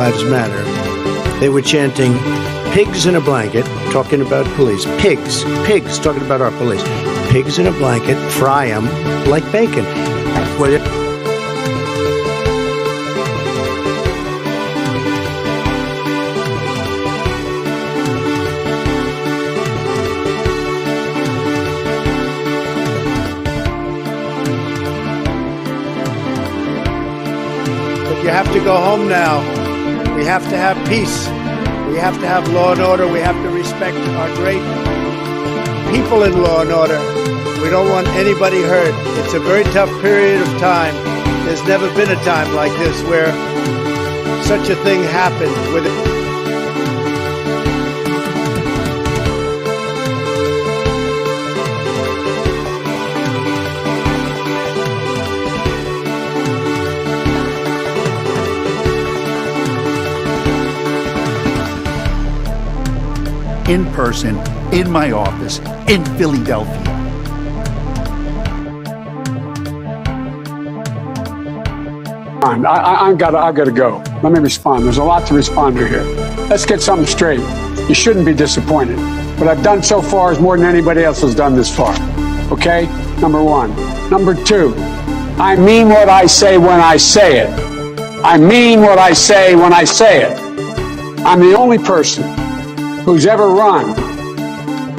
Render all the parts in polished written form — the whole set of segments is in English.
Lives Matter. They were chanting pigs in a blanket, talking about police. Pigs, talking about our police. Pigs in a blanket, fry them like bacon. But you have to go home now. We have to have peace. We have to have law and order. We have to respect our great people in law and order. We don't want anybody hurt. It's a very tough period of time. There's never been a time like this where such a thing happened with it. In person, in my office, in Philadelphia. I've got to go. Let me respond. There's a lot to respond to here. Let's get something straight. You shouldn't be disappointed. What I've done so far is more than anybody else has done this far. Okay? Number one. Number two, I mean what I say when I say it. I mean what I say when I say it. I'm the only person who's ever run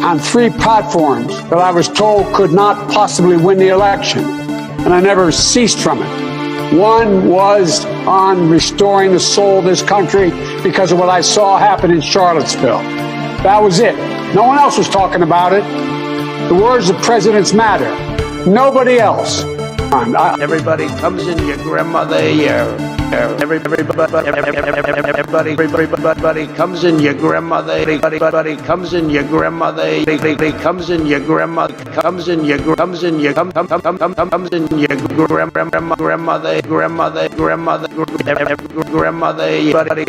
on 3 platforms that I was told could not possibly win the election, and I never ceased from it. One was on restoring the soul of this country because of what I saw happen in Charlottesville. That was it. No one else was talking about it. The words of presidents matter. Nobody else. Everybody comes in your grandmother year. Everybody comes in your grandmother. Everybody comes in your grandmother. Everybody comes in your grandmother. Comes in your grandmother. Everybody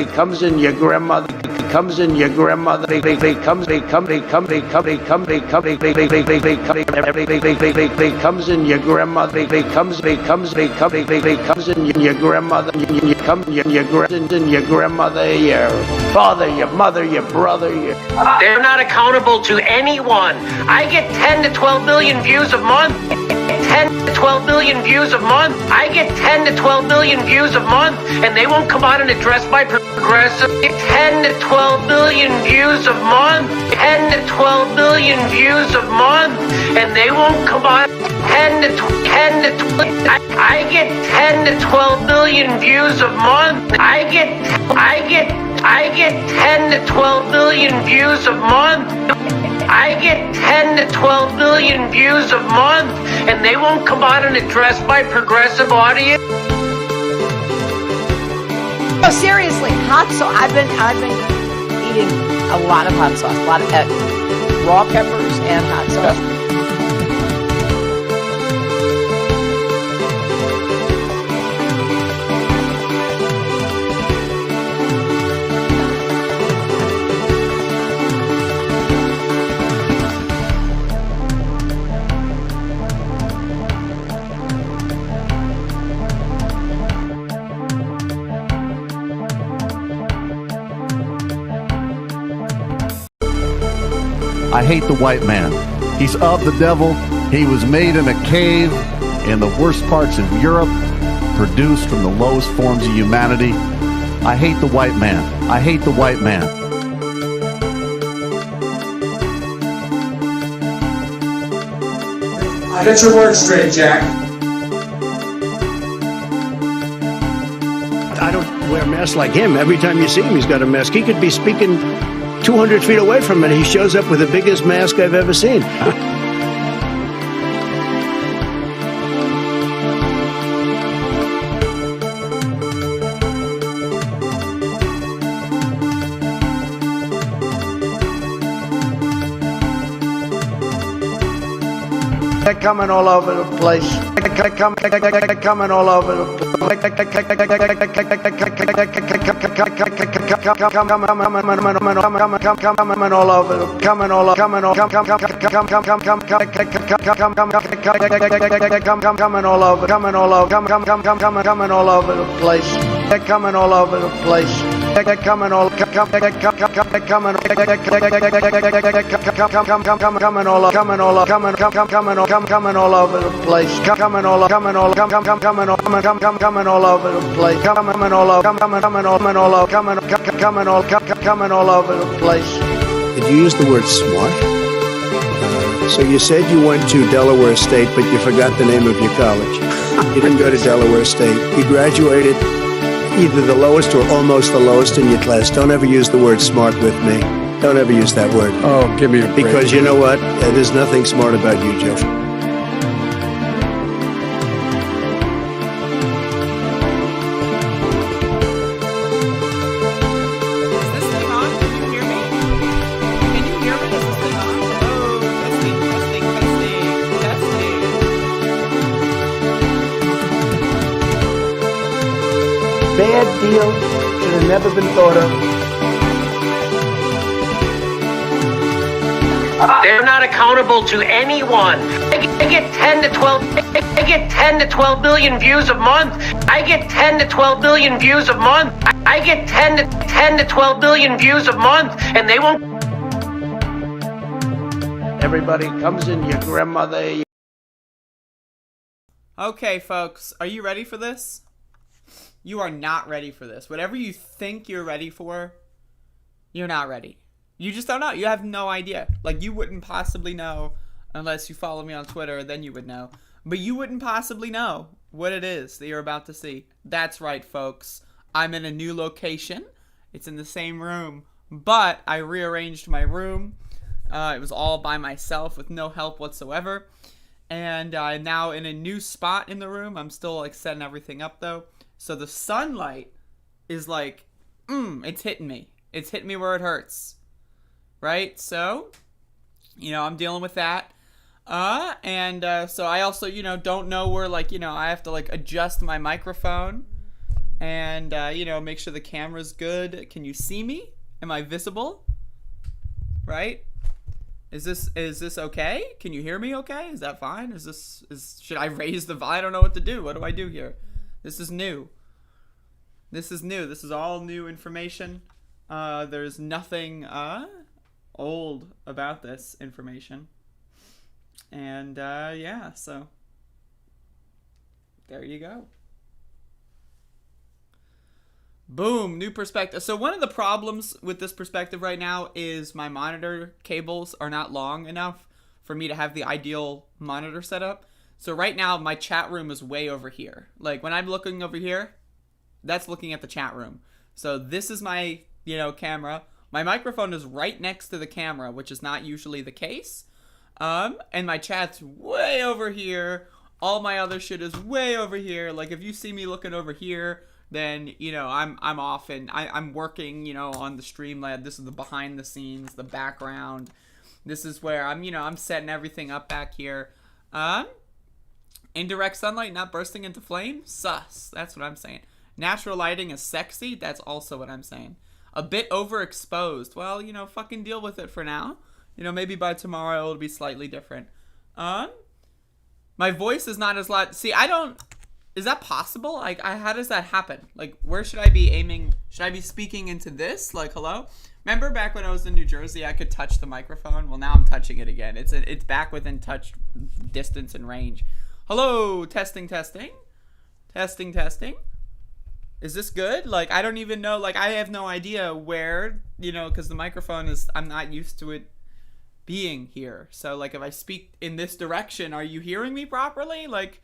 comes in your grandmother. Comes in your grandmother. They comes in your grandmother. They comes in your grandmother. You come in your grandmother, your father, your mother, your brother. They're not accountable to anyone. I get 10 to 12 million views a month. 10 to 12 million views a month. I get 10 to 12 million views a month, and they won't come out and address my progressive. 10 to 12 million views a month. 10 to 12 million views a month, and they won't come out. 10 to 12. I get 10 to 12 million views a month. I get 10 to 12 million views a month. I get 10 to 12 million views a month, and they won't come out and address my progressive audience. Oh, seriously, hot sauce. I've been eating a lot of hot sauce, a lot of raw peppers and hot sauce. I hate the white man. He's of the devil. He was made in a cave in the worst parts of Europe, produced from the lowest forms of humanity. I hate the white man. I hate the white man. Get your words straight, Jack. I don't wear a mask like him. Every time you see him, he's got a mask. He could be speaking 200 feet away from it. He shows up with the biggest mask I've ever seen. They're coming all over the place. They're coming all over the place. Coming all over the coming all over coming all over the place. They're coming all over the place. coming all over the place, coming all over the place. Did you use the word smart? So you said you went to Delaware State, but you forgot the name of your college. You didn't go to Delaware State. You graduated either the lowest or almost the lowest in your class. Don't ever use the word smart with me. Don't ever use that word. Oh, give me a break. Because you know what? There's nothing smart about you, Joe. Bad deal, should have never been thought of. They're not accountable to anyone. I get 10 to 12. I get 10 to 12 million views a month. I get 10 to 12 million views a month. I get 10 to 12 million views a month, and they won't. Everybody comes in, your grandmother. Okay, folks, are you ready for this? You are not ready for this. Whatever you think you're ready for, you're not ready. You just don't know. You have no idea. Like, you wouldn't possibly know unless you follow me on Twitter, then you would know. But you wouldn't possibly know what it is that you're about to see. That's right, folks. I'm in a new location. It's in the same room, but I rearranged my room. It was all by myself with no help whatsoever. And I'm now in a new spot in the room. I'm still, like, setting everything up, though. So the sunlight is like, it's hitting me. It's hitting me where it hurts. Right? So, I'm dealing with that. So I also, don't know where, I have to, adjust my microphone. And, make sure the camera's good. Can you see me? Am I visible? Right? Is this okay? Can you hear me okay? Is that fine? Should I raise the volume? I don't know what to do. What do I do here? This is new. This is all new information. There's nothing old about this information. And so there you go. Boom, new perspective. So one of the problems with this perspective right now is my monitor cables are not long enough for me to have the ideal monitor setup. So right now, my chat room is way over here. Like, when I'm looking over here, that's looking at the chat room. So this is my, camera. My microphone is right next to the camera, which is not usually the case. And my chat's way over here. All my other shit is way over here. Like, if you see me looking over here, then, I'm off and I'm working, on the Streamlab. This is the behind the scenes, the background. This is where I'm setting everything up back here. Indirect sunlight not bursting into flame? Sus. That's what I'm saying. Natural lighting is sexy? That's also what I'm saying. A bit overexposed. Well, fucking deal with it for now. Maybe by tomorrow it'll be slightly different. My voice is not as loud. See, is that possible? Like, how does that happen? Like, where should I be aiming? Should I be speaking into this? Like, hello? Remember back when I was in New Jersey, I could touch the microphone? Well, now I'm touching it again. It's back within touch distance and range. Hello, testing. Is this good? Like, I don't even know. Like, I have no idea where, because the microphone is, I'm not used to it being here. So, like, if I speak in this direction, are you hearing me properly? Like,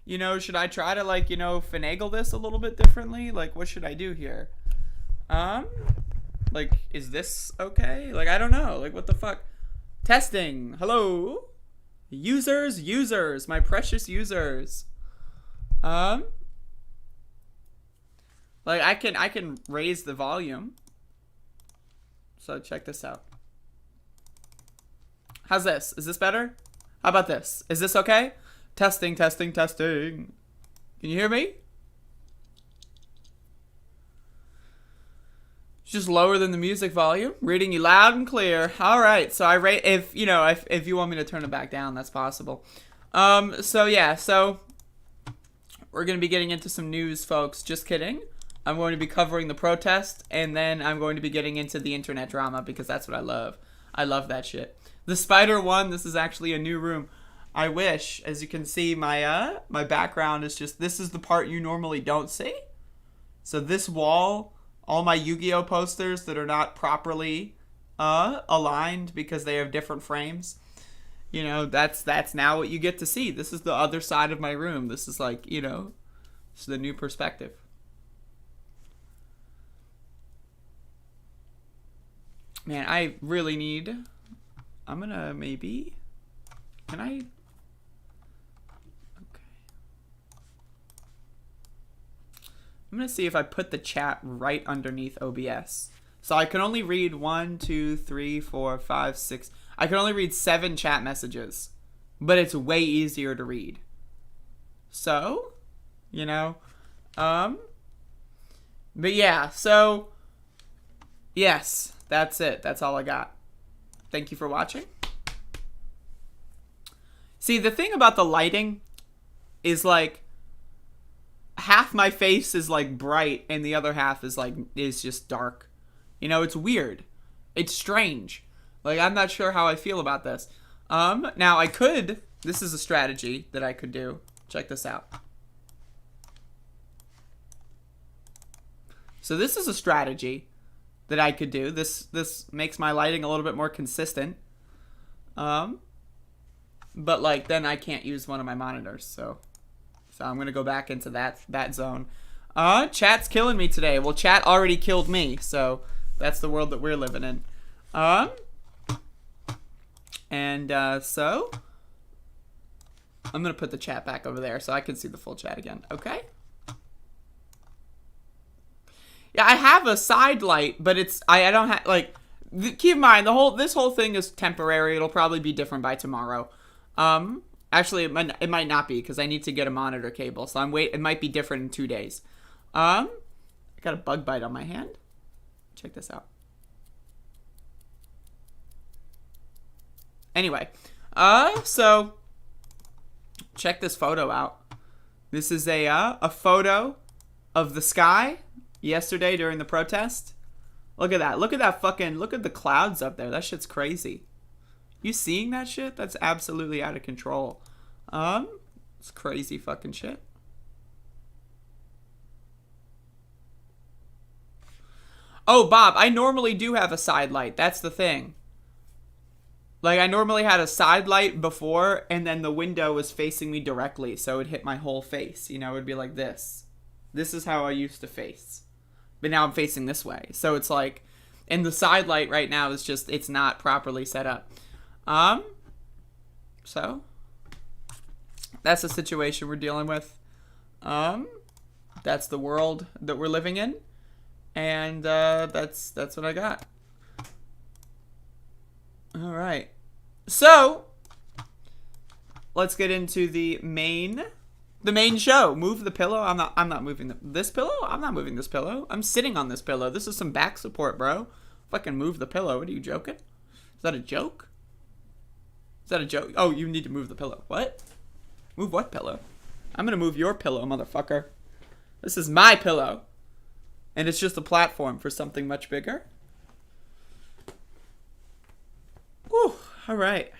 should I try to, finagle this a little bit differently? Like, what should I do here? Like, is this okay? Like, I don't know. Like, what the fuck? Testing. Hello? Users, my precious users. Like, I can raise the volume. So check this out. How's this? Is this better? How about this? Is this okay? Testing. Can you hear me? Just lower than the music volume. Reading you loud and clear. All right. So I rate if you want me to turn it back down, that's possible. So we're gonna be getting into some news, folks. Just kidding. I'm going to be covering the protest, and then I'm going to be getting into the internet drama because that's what I love. I love that shit. The spider one, this is actually a new room. I wish, as you can see, my my background is just, this is the part you normally don't see. So this wall, all my Yu-Gi-Oh posters that are not properly aligned because they have different frames. You know, that's now what you get to see. This is the other side of my room. This is like, you know, this is the new perspective. Man, I really need... I'm gonna maybe... Can I... Okay. I'm gonna see if I put the chat right underneath OBS. So I can only read 1, 2, 3, 4, 5, 6... I can only read 7 chat messages. But it's way easier to read. So, you know... But yeah, so... Yes. That's it. That's all I got. Thank you for watching. See, the thing about the lighting is like half my face is like bright and the other half is just dark. You know, it's weird. It's strange. Like, I'm not sure how I feel about this. Now I could, this is a strategy that I could do. Check this out. So this is a strategy that I could do. This makes my lighting a little bit more consistent. But like then I can't use one of my monitors, so I'm gonna go back into that zone. Chat's killing me today. Well, chat already killed me, so that's the world that we're living in. So I'm gonna put the chat back over there so I can see the full chat again. Okay. Yeah, I have a side light, but it's I don't have like. Keep in mind this whole thing is temporary. It'll probably be different by tomorrow. Actually, it might not be because I need to get a monitor cable. So it might be different in 2 days. I got a bug bite on my hand. Check this out. Anyway, so check this photo out. This is a photo of the sky. Yesterday during the protest. Look at that. Look at the clouds up there. That shit's crazy. You seeing that shit? That's absolutely out of control. It's crazy fucking shit. Oh, Bob, I normally do have a side light. That's the thing. Like, I normally had a side light before, and then the window was facing me directly, so it would hit my whole face. You know, it would be like this. This is how I used to face. But now I'm facing this way. So it's like, and the side light right now is just, it's not properly set up. So that's the situation we're dealing with. That's the world that we're living in. And that's what I got. All right. So let's get into the main show. Move the pillow. I'm not moving this pillow. I'm not moving this pillow. I'm sitting on this pillow. This is some back support, bro. Fucking move the pillow. What are you joking? Is that a joke? Is that a joke? Oh, you need to move the pillow. What? Move what pillow? I'm gonna move your pillow, motherfucker. This is my pillow. And it's just a platform for something much bigger. Whew. All right.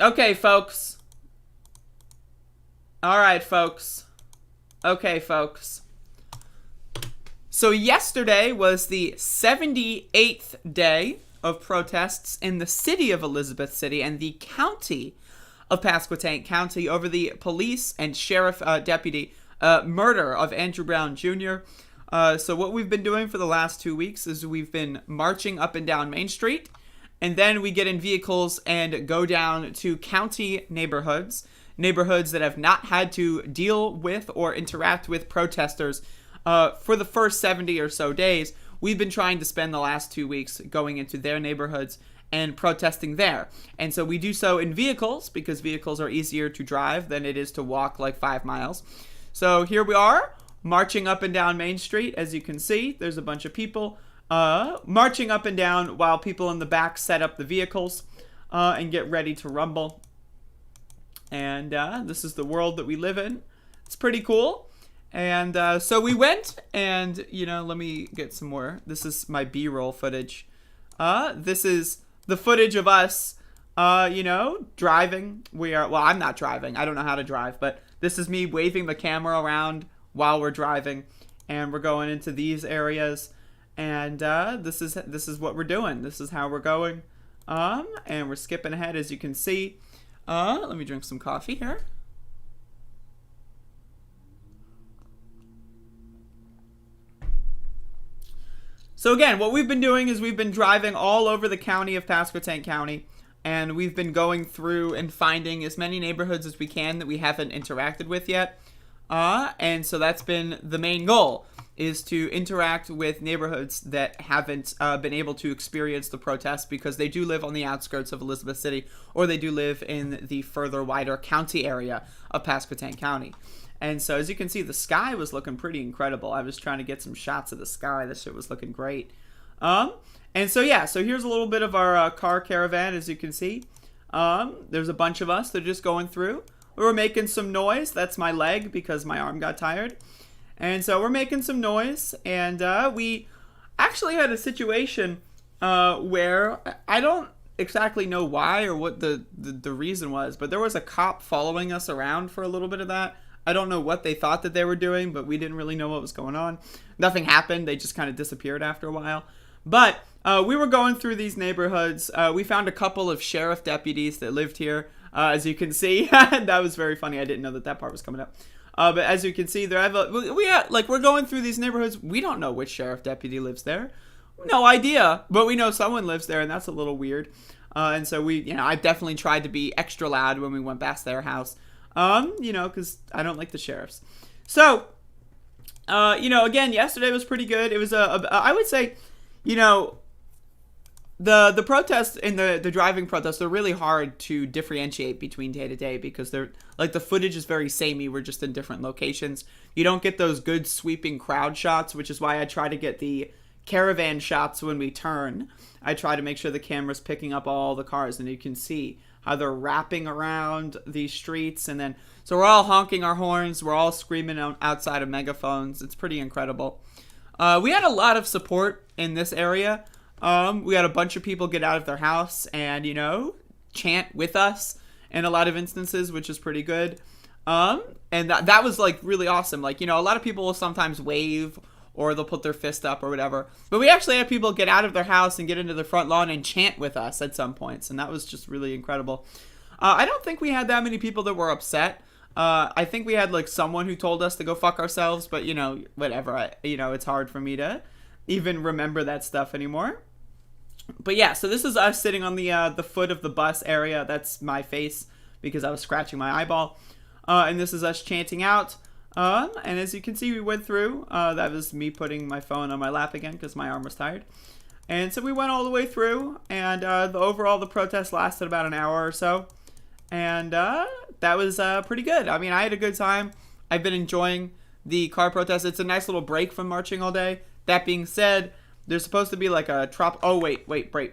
Okay, folks. All right, folks. Okay, folks. So yesterday was the 78th day of protests in the city of Elizabeth City and the county of Pasquotank County over the police and sheriff deputy murder of Andrew Brown Jr. So what we've been doing for the last 2 weeks is we've been marching up and down Main Street. And then we get in vehicles and go down to county neighborhoods that have not had to deal with or interact with protesters for the first 70 or so days. We've been trying to spend the last 2 weeks going into their neighborhoods and protesting there. And so we do so in vehicles because vehicles are easier to drive than it is to walk like 5 miles. So here we are marching up and down Main Street. As you can see, there's a bunch of people marching up and down while people in the back set up the vehicles and get ready to rumble. And this is the world that we live in. It's pretty cool. And so we went, and, you know, let me get some more. This is my B-roll footage. This is the footage of us, you know, driving. Well, I'm not driving. I don't know how to drive, but this is me waving the camera around while we're driving. And we're going into these areas. And this is what we're doing. This is how we're going. And we're skipping ahead, as you can see. Let me drink some coffee here. So again, what we've been doing is we've been driving all over the county of Pasquotank County, and we've been going through and finding as many neighborhoods as we can that we haven't interacted with yet. And so that's been the main goal, is to interact with neighborhoods that haven't been able to experience the protests, because they do live on the outskirts of Elizabeth City, or they do live in the further wider county area of Pasquotank County. And so as you can see, the sky was looking pretty incredible. I was trying to get some shots of the sky. This shit was looking great. And so yeah, so here's a little bit of our car caravan, as you can see. There's a bunch of us that are just going through. We were making some noise. That's my leg, because my arm got tired. And so we're making some noise, and we actually had a situation where I don't exactly know why or what the reason was, but there was a cop following us around for a little bit of that. I don't know what they thought that they were doing, but we didn't really know what was going on. Nothing happened. They just kind of disappeared after a while. But we were going through these neighborhoods. We found a couple of sheriff deputies that lived here, as you can see. That was very funny. I didn't know that part was coming up. But as you can see, we're going through these neighborhoods. We don't know which sheriff deputy lives there. No idea. But we know someone lives there, and that's a little weird. And so I definitely tried to be extra loud when we went past their house. Because I don't like the sheriffs. So, again, yesterday was pretty good. It was I would say, the protests and the driving protests are really hard to differentiate between day to day, because they're like, the footage is very samey. We're just in different locations. You don't get those good sweeping crowd shots, which is why I try to get the caravan shots when we turn. I try to make sure the camera's picking up all the cars, and you can see how they're wrapping around these streets. And then, so we're all honking our horns. We're all screaming outside of megaphones. It's pretty incredible. We had a lot of support in this area. We had a bunch of people get out of their house and, chant with us in a lot of instances, which is pretty good. And that was like really awesome. Like, a lot of people will sometimes wave, or they'll put their fist up or whatever. But we actually had people get out of their house and get into the front lawn and chant with us at some points. And that was just really incredible. I don't think we had that many people that were upset. I think we had like someone who told us to go fuck ourselves. But, whatever. It's hard for me to even remember that stuff anymore. But yeah, so this is us sitting on the foot of the bus area. That's my face, because I was scratching my eyeball. And this is us chanting out. And as you can see, we went through. That was me putting my phone on my lap again, because my arm was tired. And so we went all the way through, and the protest lasted about an hour or so. And that was pretty good. I mean, I had a good time. I've been enjoying the car protest. It's a nice little break from marching all day. That being said, there's supposed to be like a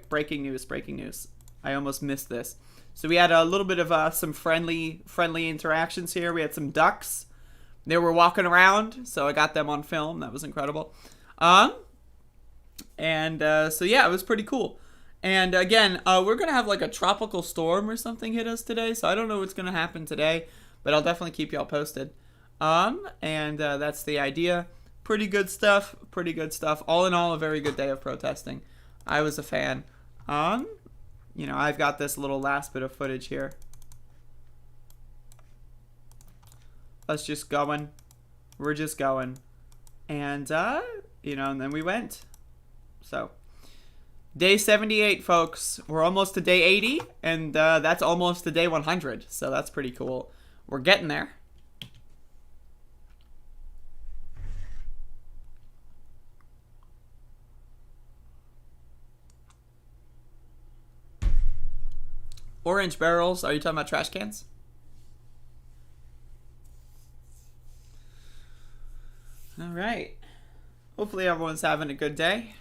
breaking news. I almost missed this. So we had a little bit of some friendly interactions here. We had some ducks. They were walking around, so I got them on film. That was incredible. So yeah, it was pretty cool. And again, we're going to have like a tropical storm or something hit us today, so I don't know what's going to happen today, but I'll definitely keep y'all posted. That's the idea. Pretty good stuff. All in all, a very good day of protesting. I was a fan. I've got this little last bit of footage here. Us just going. We're just going. And, and then we went. So, day 78, folks. We're almost to day 80, and that's almost to day 100. So that's pretty cool. We're getting there. Orange barrels. Are you talking about trash cans? All right. Hopefully everyone's having a good day.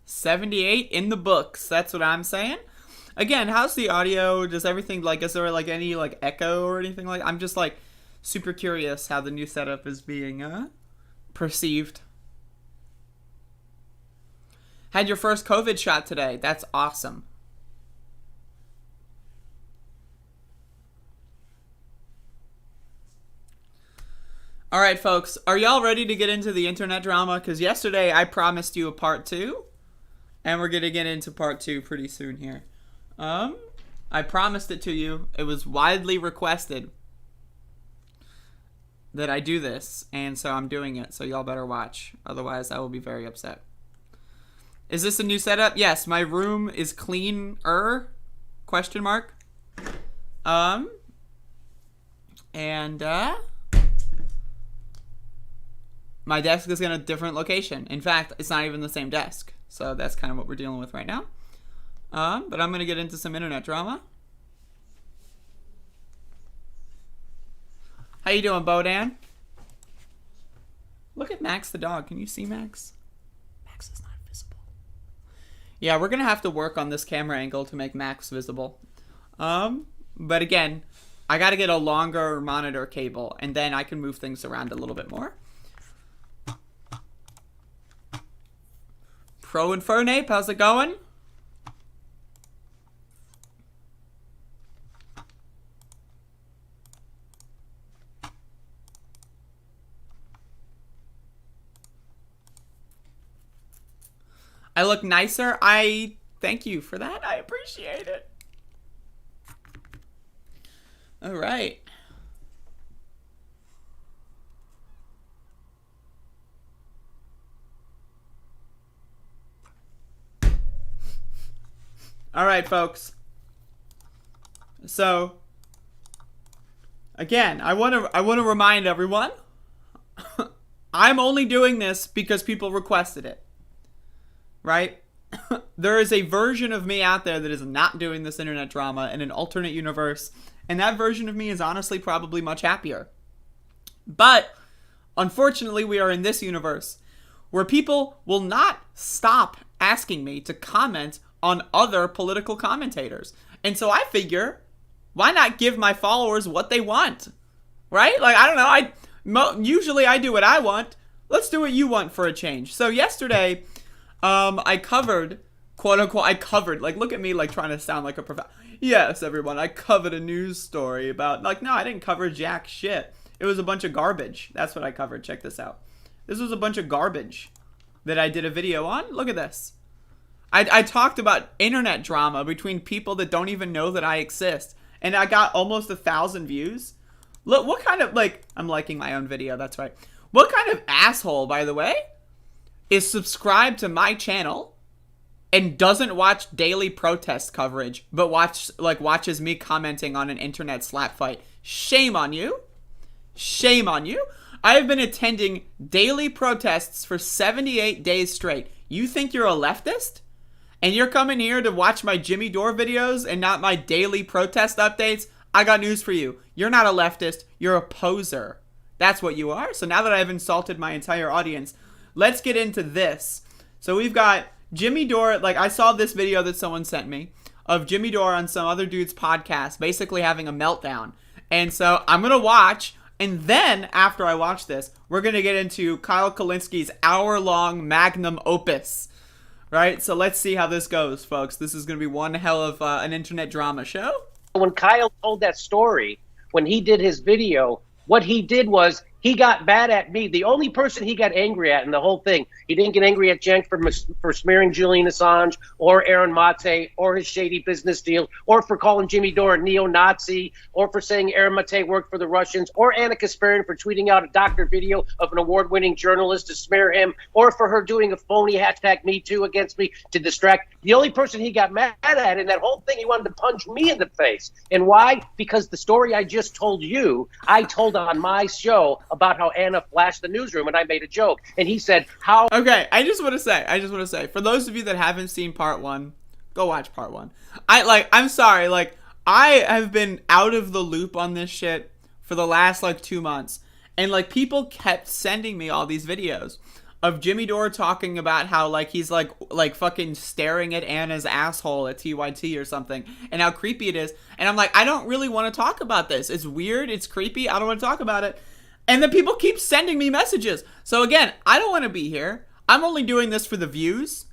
78 in the books. That's what I'm saying. Again, how's the audio? Does everything, like, is there, like, any, like, echo or anything like? I'm just, like, super curious how the new setup is being perceived. Had your first COVID shot today. That's awesome. All right, folks. Are y'all ready to get into the internet drama? Because yesterday I promised you a part 2. And we're going to get into part 2 pretty soon here. I promised it to you. It was widely requested that I do this. And so I'm doing it. So y'all better watch. Otherwise, I will be very upset. Is this a new setup? Yes, my room is cleaner? Question mark. My desk is in a different location. In fact, it's not even the same desk. So that's kind of what we're dealing with right now. But I'm going to get into some internet drama. How you doing, Bodan? Look at Max the dog. Can you see Max? Max is not visible. Yeah, we're going to have to work on this camera angle to make Max visible. But again, I got to get a longer monitor cable, and then I can move things around a little bit more. Pro Infernape, how's it going? I look nicer. I thank you for that. I appreciate it. All right. All right, folks. So, again, I want to remind everyone, I'm only doing this because people requested it. Right? There is a version of me out there that is not doing this internet drama in an alternate universe, and that version of me is honestly probably much happier. But, unfortunately, we are in this universe where people will not stop asking me to comment on other political commentators. And so I figure, why not give my followers what they want? Right? Like, I don't know. Usually I do what I want. Let's do what you want for a change. So yesterday, I covered, quote unquote, like, look at me, like, trying to sound like a professor. Yes, everyone, I covered a news story about, like, no, I didn't cover jack shit. It was a bunch of garbage. That's what I covered. Check this out. This was a bunch of garbage that I did a video on. Look at this. I talked about internet drama between people that don't even know that I exist. And I got almost 1,000 views. Look, what kind of, like, I'm liking my own video, that's right. What kind of asshole, by the way, is subscribed to my channel and doesn't watch daily protest coverage, but watches me commenting on an internet slap fight? Shame on you. Shame on you. I have been attending daily protests for 78 days straight. You think you're a leftist? And you're coming here to watch my Jimmy Dore videos and not my daily protest updates? I got news for you. You're not a leftist. You're a poser. That's what you are. So now that I've insulted my entire audience, let's get into this. So we've got Jimmy Dore. Like, I saw this video that someone sent me of Jimmy Dore on some other dude's podcast basically having a meltdown. And so I'm going to watch. And then after I watch this, we're going to get into Kyle Kulinski's hour-long magnum opus. Right? So let's see how this goes, folks. This is going to be one hell of an internet drama show. When Kyle told that story, when he did his video, what he did was he got mad at me. The only person he got angry at in the whole thing, he didn't get angry at Cenk for smearing Julian Assange or Aaron Mate or his shady business deal or for calling Jimmy Dore a neo-Nazi or for saying Aaron Mate worked for the Russians or Anna Kasparian for tweeting out a doctor video of an award-winning journalist to smear him or for her doing a phony #MeToo against me to distract. The only person he got mad at in that whole thing, he wanted to punch me in the face. And why? Because the story I just told you, I told on my show about how Anna flashed the newsroom and I made a joke. And he said, how... Okay, I just want to say, for those of you that haven't seen part 1, go watch part 1. I'm sorry, I have been out of the loop on this shit for the last, 2 months. And, people kept sending me all these videos of Jimmy Dore talking about how like he's like fucking staring at Anna's asshole at TYT or something, and how creepy it is. And I'm like, I don't really want to talk about this. It's weird. It's creepy. I don't want to talk about it. And then people keep sending me messages. So again, I don't want to be here. I'm only doing this for the views.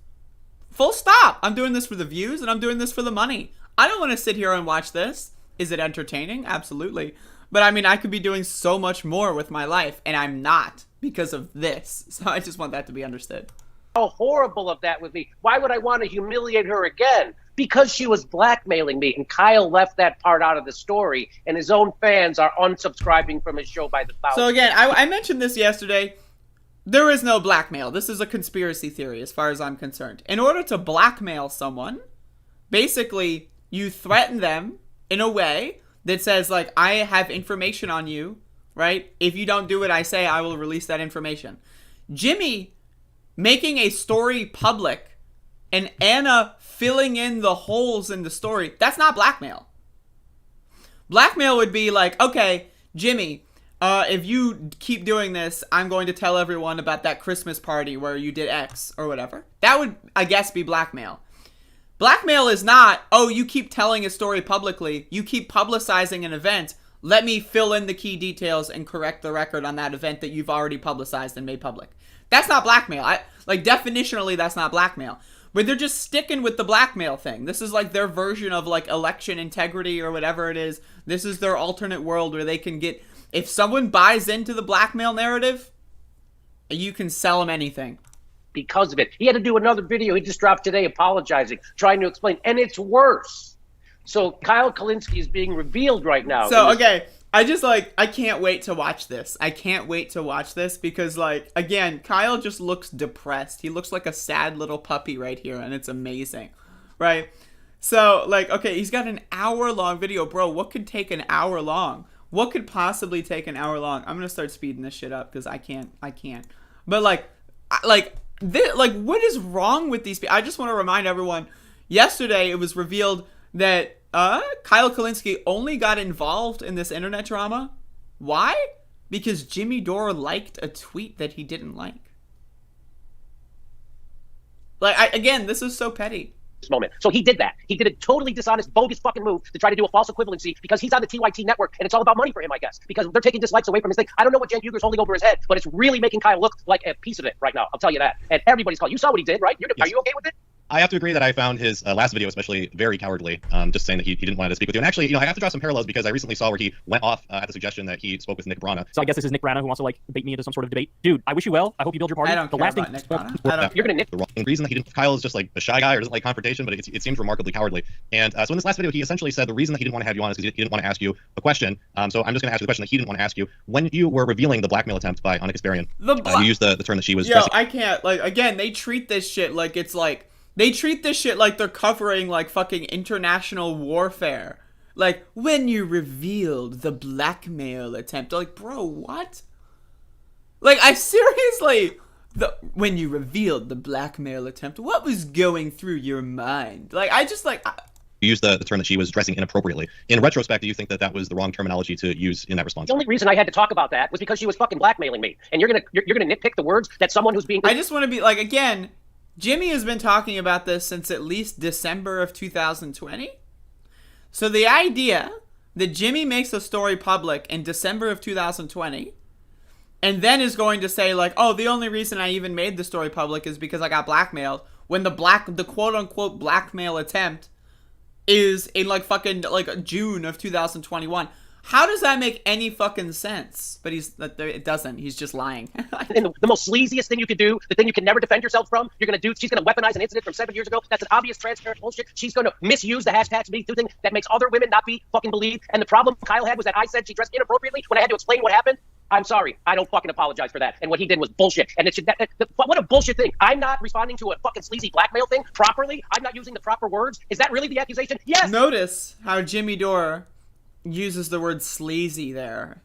Full stop. I'm doing this for the views, and I'm doing this for the money. I don't want to sit here and watch this. Is it entertaining? Absolutely. But I mean, I could be doing so much more with my life, and I'm not because of this. So I just want that to be understood. How horrible of that would be. Why would I want to humiliate her again? Because she was blackmailing me, and Kyle left that part out of the story, and his own fans are unsubscribing from his show by the thousands. So again, I mentioned this yesterday. There is no blackmail. This is a conspiracy theory as far as I'm concerned. In order to blackmail someone, basically you threaten them in a way that says, like, I have information on you, right? If you don't do what I say, I will release that information. Jimmy making a story public and Anna filling in the holes in the story, that's not blackmail. Blackmail would be like, okay, Jimmy, if you keep doing this, I'm going to tell everyone about that Christmas party where you did X or whatever. That would, I guess, be blackmail. Blackmail is not, oh, you keep telling a story publicly, you keep publicizing an event, let me fill in the key details and correct the record on that event that you've already publicized and made public. That's not blackmail. Definitionally, that's not blackmail. But they're just sticking with the blackmail thing. This is like their version of like election integrity or whatever it is. This is their alternate world where they can get, if someone buys into the blackmail narrative, you can sell them anything. Because of it. He had to do another video he just dropped today apologizing, trying to explain, and it's worse. So Kyle Kulinski is being revealed right now. So, okay, I can't wait to watch this. I can't wait to watch this because, like, again, Kyle just looks depressed. He looks like a sad little puppy right here, and it's amazing, right? So, like, okay, he's got an hour-long video. Bro, what could take an hour long? What could possibly take an hour long? I'm going to start speeding this shit up because I can't. But, what is wrong with these people? I just want to remind everyone, yesterday it was revealed that Kyle Kulinski only got involved in this internet drama. Why? Because Jimmy Dore liked a tweet that he didn't like. Again, this is so petty. Moment. So he did that. He did a totally dishonest, bogus fucking move to try to do a false equivalency because he's on the TYT network and it's all about money for him, I guess, because they're taking dislikes away from his thing. I don't know what Jen Huger's holding over his head, but it's really making Kyle look like a piece of it right now. I'll tell you that. And everybody's calling. You saw what he did, right? Yes. Are you okay with it? I have to agree that I found his last video especially very cowardly, just saying that he didn't want to speak with you. And actually, I have to draw some parallels because I recently saw where he went off at the suggestion that he spoke with Nick Brana. So I guess this is Nick Brana who wants to bait me into some sort of debate. Dude, I wish you well. I hope you build your party. I don't care about Nick Brana. You're gonna nip The wrong reason that he didn't. Kyle is just like a shy guy or doesn't like confrontation, but it seems remarkably cowardly. And so in this last video, he essentially said the reason that he didn't want to have you on is because he didn't want to ask you a question. So I'm just going to ask you the question that he didn't want to ask you. When you were revealing the blackmail attempt by Anna Kasparian, you used the term that she was. Yo, I can't. Again, they treat this shit like it's like. They treat this shit like they're covering, like, fucking international warfare. Like, when you revealed the blackmail attempt. Like, bro, what? Like, I seriously... when you revealed the blackmail attempt, what was going through your mind? Like, I just, like... You used the term that she was dressing inappropriately. In retrospect, do you think that that was the wrong terminology to use in that response? The only reason I had to talk about that was because she was fucking blackmailing me. And you're gonna nitpick the words that someone who's being... I just want to be, like, again... Jimmy has been talking about this since at least December of 2020. So the idea that Jimmy makes a story public in December of 2020 and then is going to say like, oh, the only reason I even made the story public is because I got blackmailed, when the quote-unquote blackmail attempt is in like fucking like June of 2021. How does that make any fucking sense? But it doesn't. He's just lying. And the most sleaziest thing you could do, the thing you can never defend yourself from, she's going to weaponize an incident from 7 years ago. That's an obvious transparent bullshit. She's going to misuse the hashtag #MeToo thing that makes other women not be fucking believed. And the problem Kyle had was that I said she dressed inappropriately when I had to explain what happened. I'm sorry. I don't fucking apologize for that. And what he did was bullshit. And what a bullshit thing. I'm not responding to a fucking sleazy blackmail thing properly. I'm not using the proper words. Is that really the accusation? Yes. Notice how Jimmy Dore uses the word sleazy there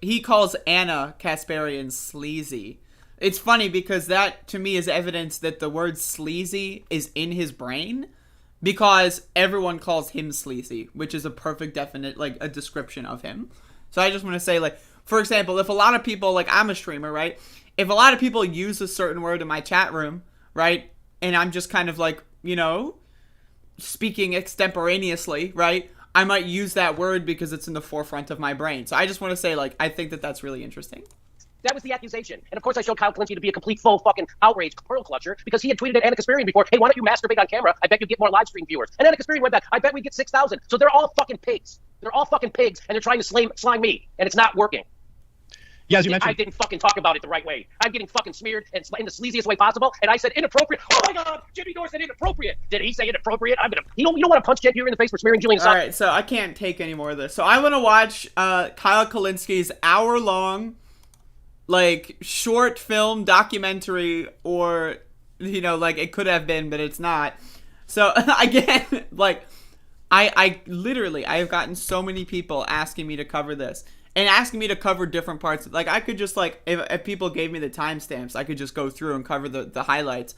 he calls Anna Kasparian sleazy. It's funny because that to me is evidence that the word sleazy is in his brain because everyone calls him sleazy, which is a perfect definite a description of him. So I just want to say for example, if a lot of people I'm a streamer, right? if a lot of people use a certain word in my chat room, right, and I'm just kind of like, you know, speaking extemporaneously, right, I might use that word because it's in the forefront of my brain. So I just want to say, like, I think that that's really interesting. That was the accusation. And of course I showed Kyle Kulinski to be a complete full fucking outrage pearl clutcher because he had tweeted at Anna Kasparian before, hey, why don't you masturbate on camera? I bet you'd get more live stream viewers. And Anna Kasparian went back, I bet we get 6,000. So they're all fucking pigs. They're all fucking pigs, and they're trying to slime me, and it's not working. Yeah, as you mentioned, I didn't fucking talk about it the right way. I'm getting fucking smeared and in the sleaziest way possible, and I said inappropriate. Oh my God, Jimmy Dore said inappropriate. Did he say inappropriate? You don't want to punch Jet here in the face for smearing Julian Assange. All right, so I can't take any more of this. So I want to watch Kyle Kulinski's hour-long, like, short film documentary, or, you know, like, it could have been, but it's not. So, again, like, I literally, I have gotten so many people asking me to cover this, and asking me to cover different parts. Like, I could just, like, if people gave me the timestamps, I could just go through and cover the highlights.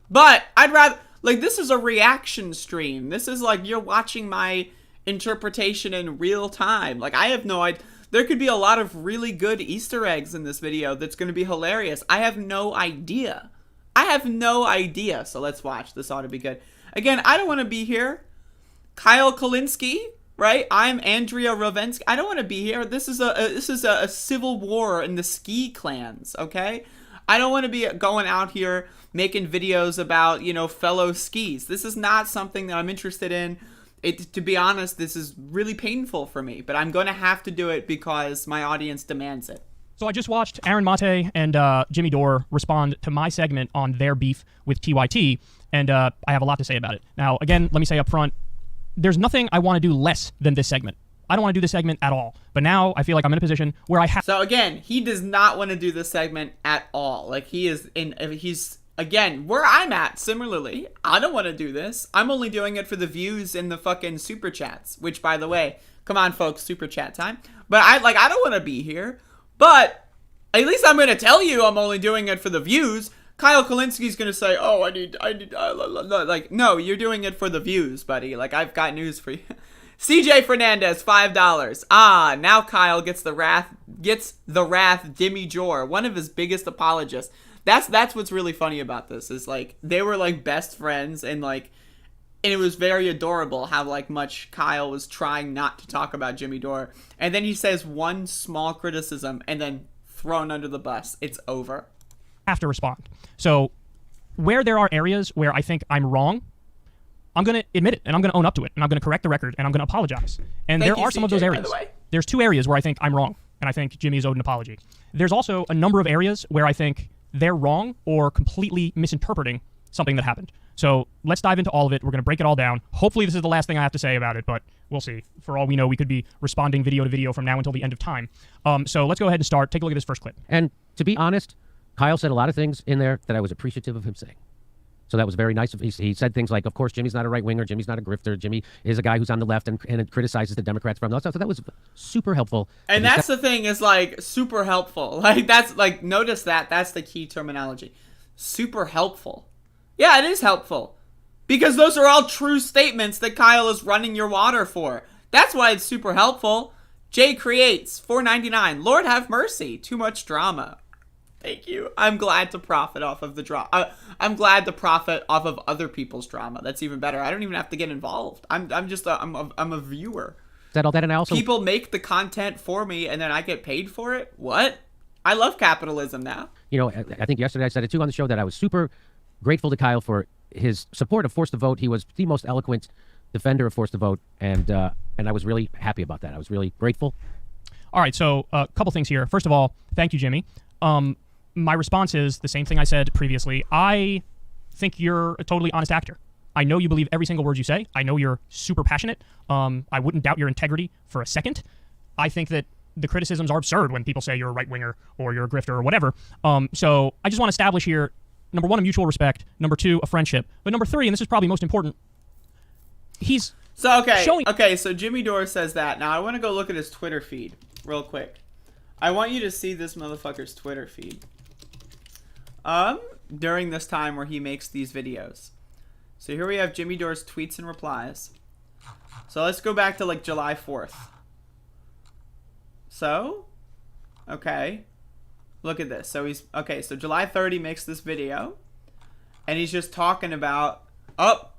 But I'd rather, like, this is a reaction stream. This is, like, you're watching my interpretation in real time. Like, I have no idea. There could be a lot of really good Easter eggs in this video that's going to be hilarious. I have no idea. I have no idea. So let's watch. This ought to be good. Again, I don't want to be here. Kyle Kulinski, right? I'm Andrea Rovenski. I don't want to be here. This is a civil war in the ski clans, okay? I don't want to be going out here making videos about, you know, fellow skis. This is not something that I'm interested in. To be honest, this is really painful for me, but I'm going to have to do it because my audience demands it. So I just watched Aaron Mate and Jimmy Dore respond to my segment on their beef with TYT, and I have a lot to say about it. Now, again, let me say up front, there's nothing I want to do less than this segment. I don't want to do this segment at all. But now I feel like I'm in a position where I have... So again, he does not want to do this segment at all. Like, he's again, where I'm at, similarly, I don't want to do this. I'm only doing it for the views and the fucking super chats, which, by the way, come on, folks, super chat time. But I don't want to be here. But at least I'm going to tell you I'm only doing it for the views. Kyle Kulinski's going to say, oh, I need, like, no, you're doing it for the views, buddy. Like, I've got news for you. CJ Fernandez, $5. Ah, now Kyle gets the wrath, Jimmy Dore, one of his biggest apologists. That's what's really funny about this, is, like, they were, like, best friends, and, like, and it was very adorable how, like, much Kyle was trying not to talk about Jimmy Dore. And then he says one small criticism, and then thrown under the bus. It's over. Have to respond. So, where there are areas where I think I'm wrong, I'm going to admit it, and I'm going to own up to it, and I'm going to correct the record, and I'm going to apologize. And there are some of those areas. There's 2 areas where I think I'm wrong, and I think Jimmy is owed an apology. There's also a number of areas where I think they're wrong or completely misinterpreting something that happened. So let's dive into all of it. We're going to break it all down. Hopefully this is the last thing I have to say about it, but we'll see. For all we know, we could be responding video to video from now until the end of time. So let's go ahead and start. Take a look at this first clip. And to be honest, Kyle said a lot of things in there that I was appreciative of him saying. So that was very nice. He said things like, of course, Jimmy's not a right-winger. Jimmy's not a grifter. Jimmy is a guy who's on the left and criticizes the Democrats from those. So that was super helpful. And that's the thing, is, like, super helpful. Like, that's, like, notice that. That's the key terminology. Super helpful. Yeah, it is helpful. Because those are all true statements that Kyle is running your water for. That's why it's super helpful. Jay Creates, $4.99. Lord have mercy. Too much drama. Thank you. I'm glad to profit off of the drama. I'm glad to profit off of other people's drama. That's even better. I don't even have to get involved. I'm a viewer. Said all that, and I also... People make the content for me, and then I get paid for it? What? I love capitalism now. You know, I think yesterday I said it too on the show that I was super grateful to Kyle for his support of Force to Vote. He was the most eloquent defender of Force to Vote, and I was really happy about that. I was really grateful. All right, so a couple things here. First of all, thank you, Jimmy. My response is the same thing I said previously. I think you're a totally honest actor. I know you believe every single word you say. I know you're super passionate. I wouldn't doubt your integrity for a second. I think that the criticisms are absurd when people say you're a right-winger or you're a grifter or whatever. So I just want to establish here, number 1, a mutual respect. Number 2, a friendship. But number 3, and this is probably most important, he's showing... Okay, so Jimmy Dore says that. Now, I want to go look at his Twitter feed real quick. I want you to see this motherfucker's Twitter feed. During this time where he makes these videos. So here we have Jimmy Dore's tweets and replies. So let's go back to, like, July 4th. So, okay. Look at this. So he's okay. So July 30 makes this video, and he's just talking about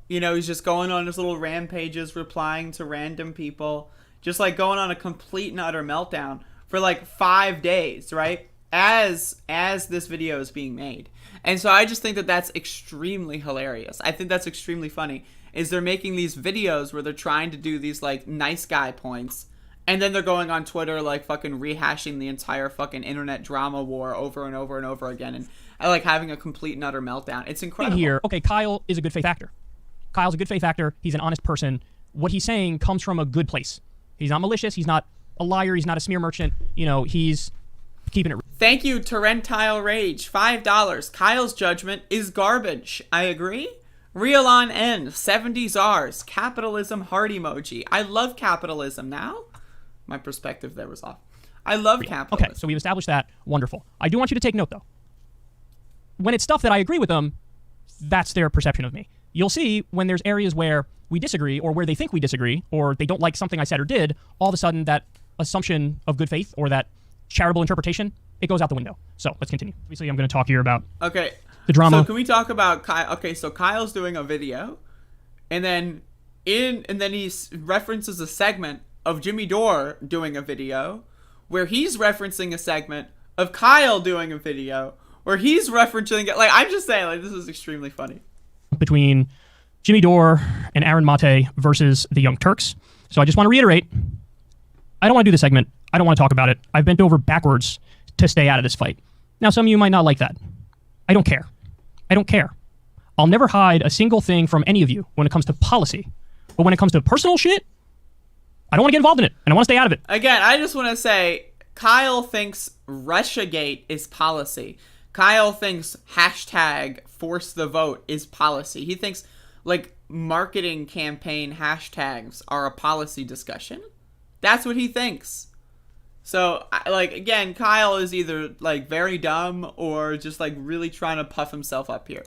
he's just going on his little rampages, replying to random people, just like going on a complete and utter meltdown for like 5 days, right? As this video is being made. And so I just think that that's extremely hilarious. I think that's extremely funny. Is they're making these videos where they're trying to do these like nice guy points, and then they're going on Twitter like fucking rehashing the entire fucking internet drama war over and over and over again, and like having a complete and utter meltdown. It's incredible. Here, okay, Kyle is a good faith actor. Kyle's a good faith actor. He's an honest person. What he's saying comes from a good place. He's not malicious. He's not a liar. He's not a smear merchant. You know, he's keeping it. Thank you, Torrentile Rage. $5. Kyle's judgment is garbage. I agree. Real on end. 70 czars. Capitalism heart emoji. I love capitalism now. My perspective there was off. I love capitalism. Okay, so we've established that. Wonderful. I do want you to take note, though. When it's stuff that I agree with them, that's their perception of me. You'll see when there's areas where we disagree, or where they think we disagree, or they don't like something I said or did, all of a sudden that assumption of good faith or that charitable interpretation, it goes out the window. So let's continue. Obviously, I'm going to talk here about the drama. So can we talk about Kyle? Okay, so Kyle's doing a video, and then he references a segment of Jimmy Dore doing a video, where he's referencing a segment of Kyle doing a video, where he's referencing it. Like, I'm just saying, like, this is extremely funny. Between Jimmy Dore and Aaron Mate versus the Young Turks. So I just want to reiterate, I don't want to do this segment. I don't want to talk about it. I've bent over backwards to stay out of this fight. Now, some of you might not like that. I don't care. I don't care. I'll never hide a single thing from any of you when it comes to policy. But when it comes to personal shit, I don't want to get involved in it, and I want to stay out of it. Again, I just want to say, Kyle thinks Russiagate is policy. Kyle thinks hashtag force the vote is policy. He thinks, like, marketing campaign hashtags are a policy discussion. That's what he thinks. So, like, again, Kyle is either, like, very dumb or just, like, really trying to puff himself up here.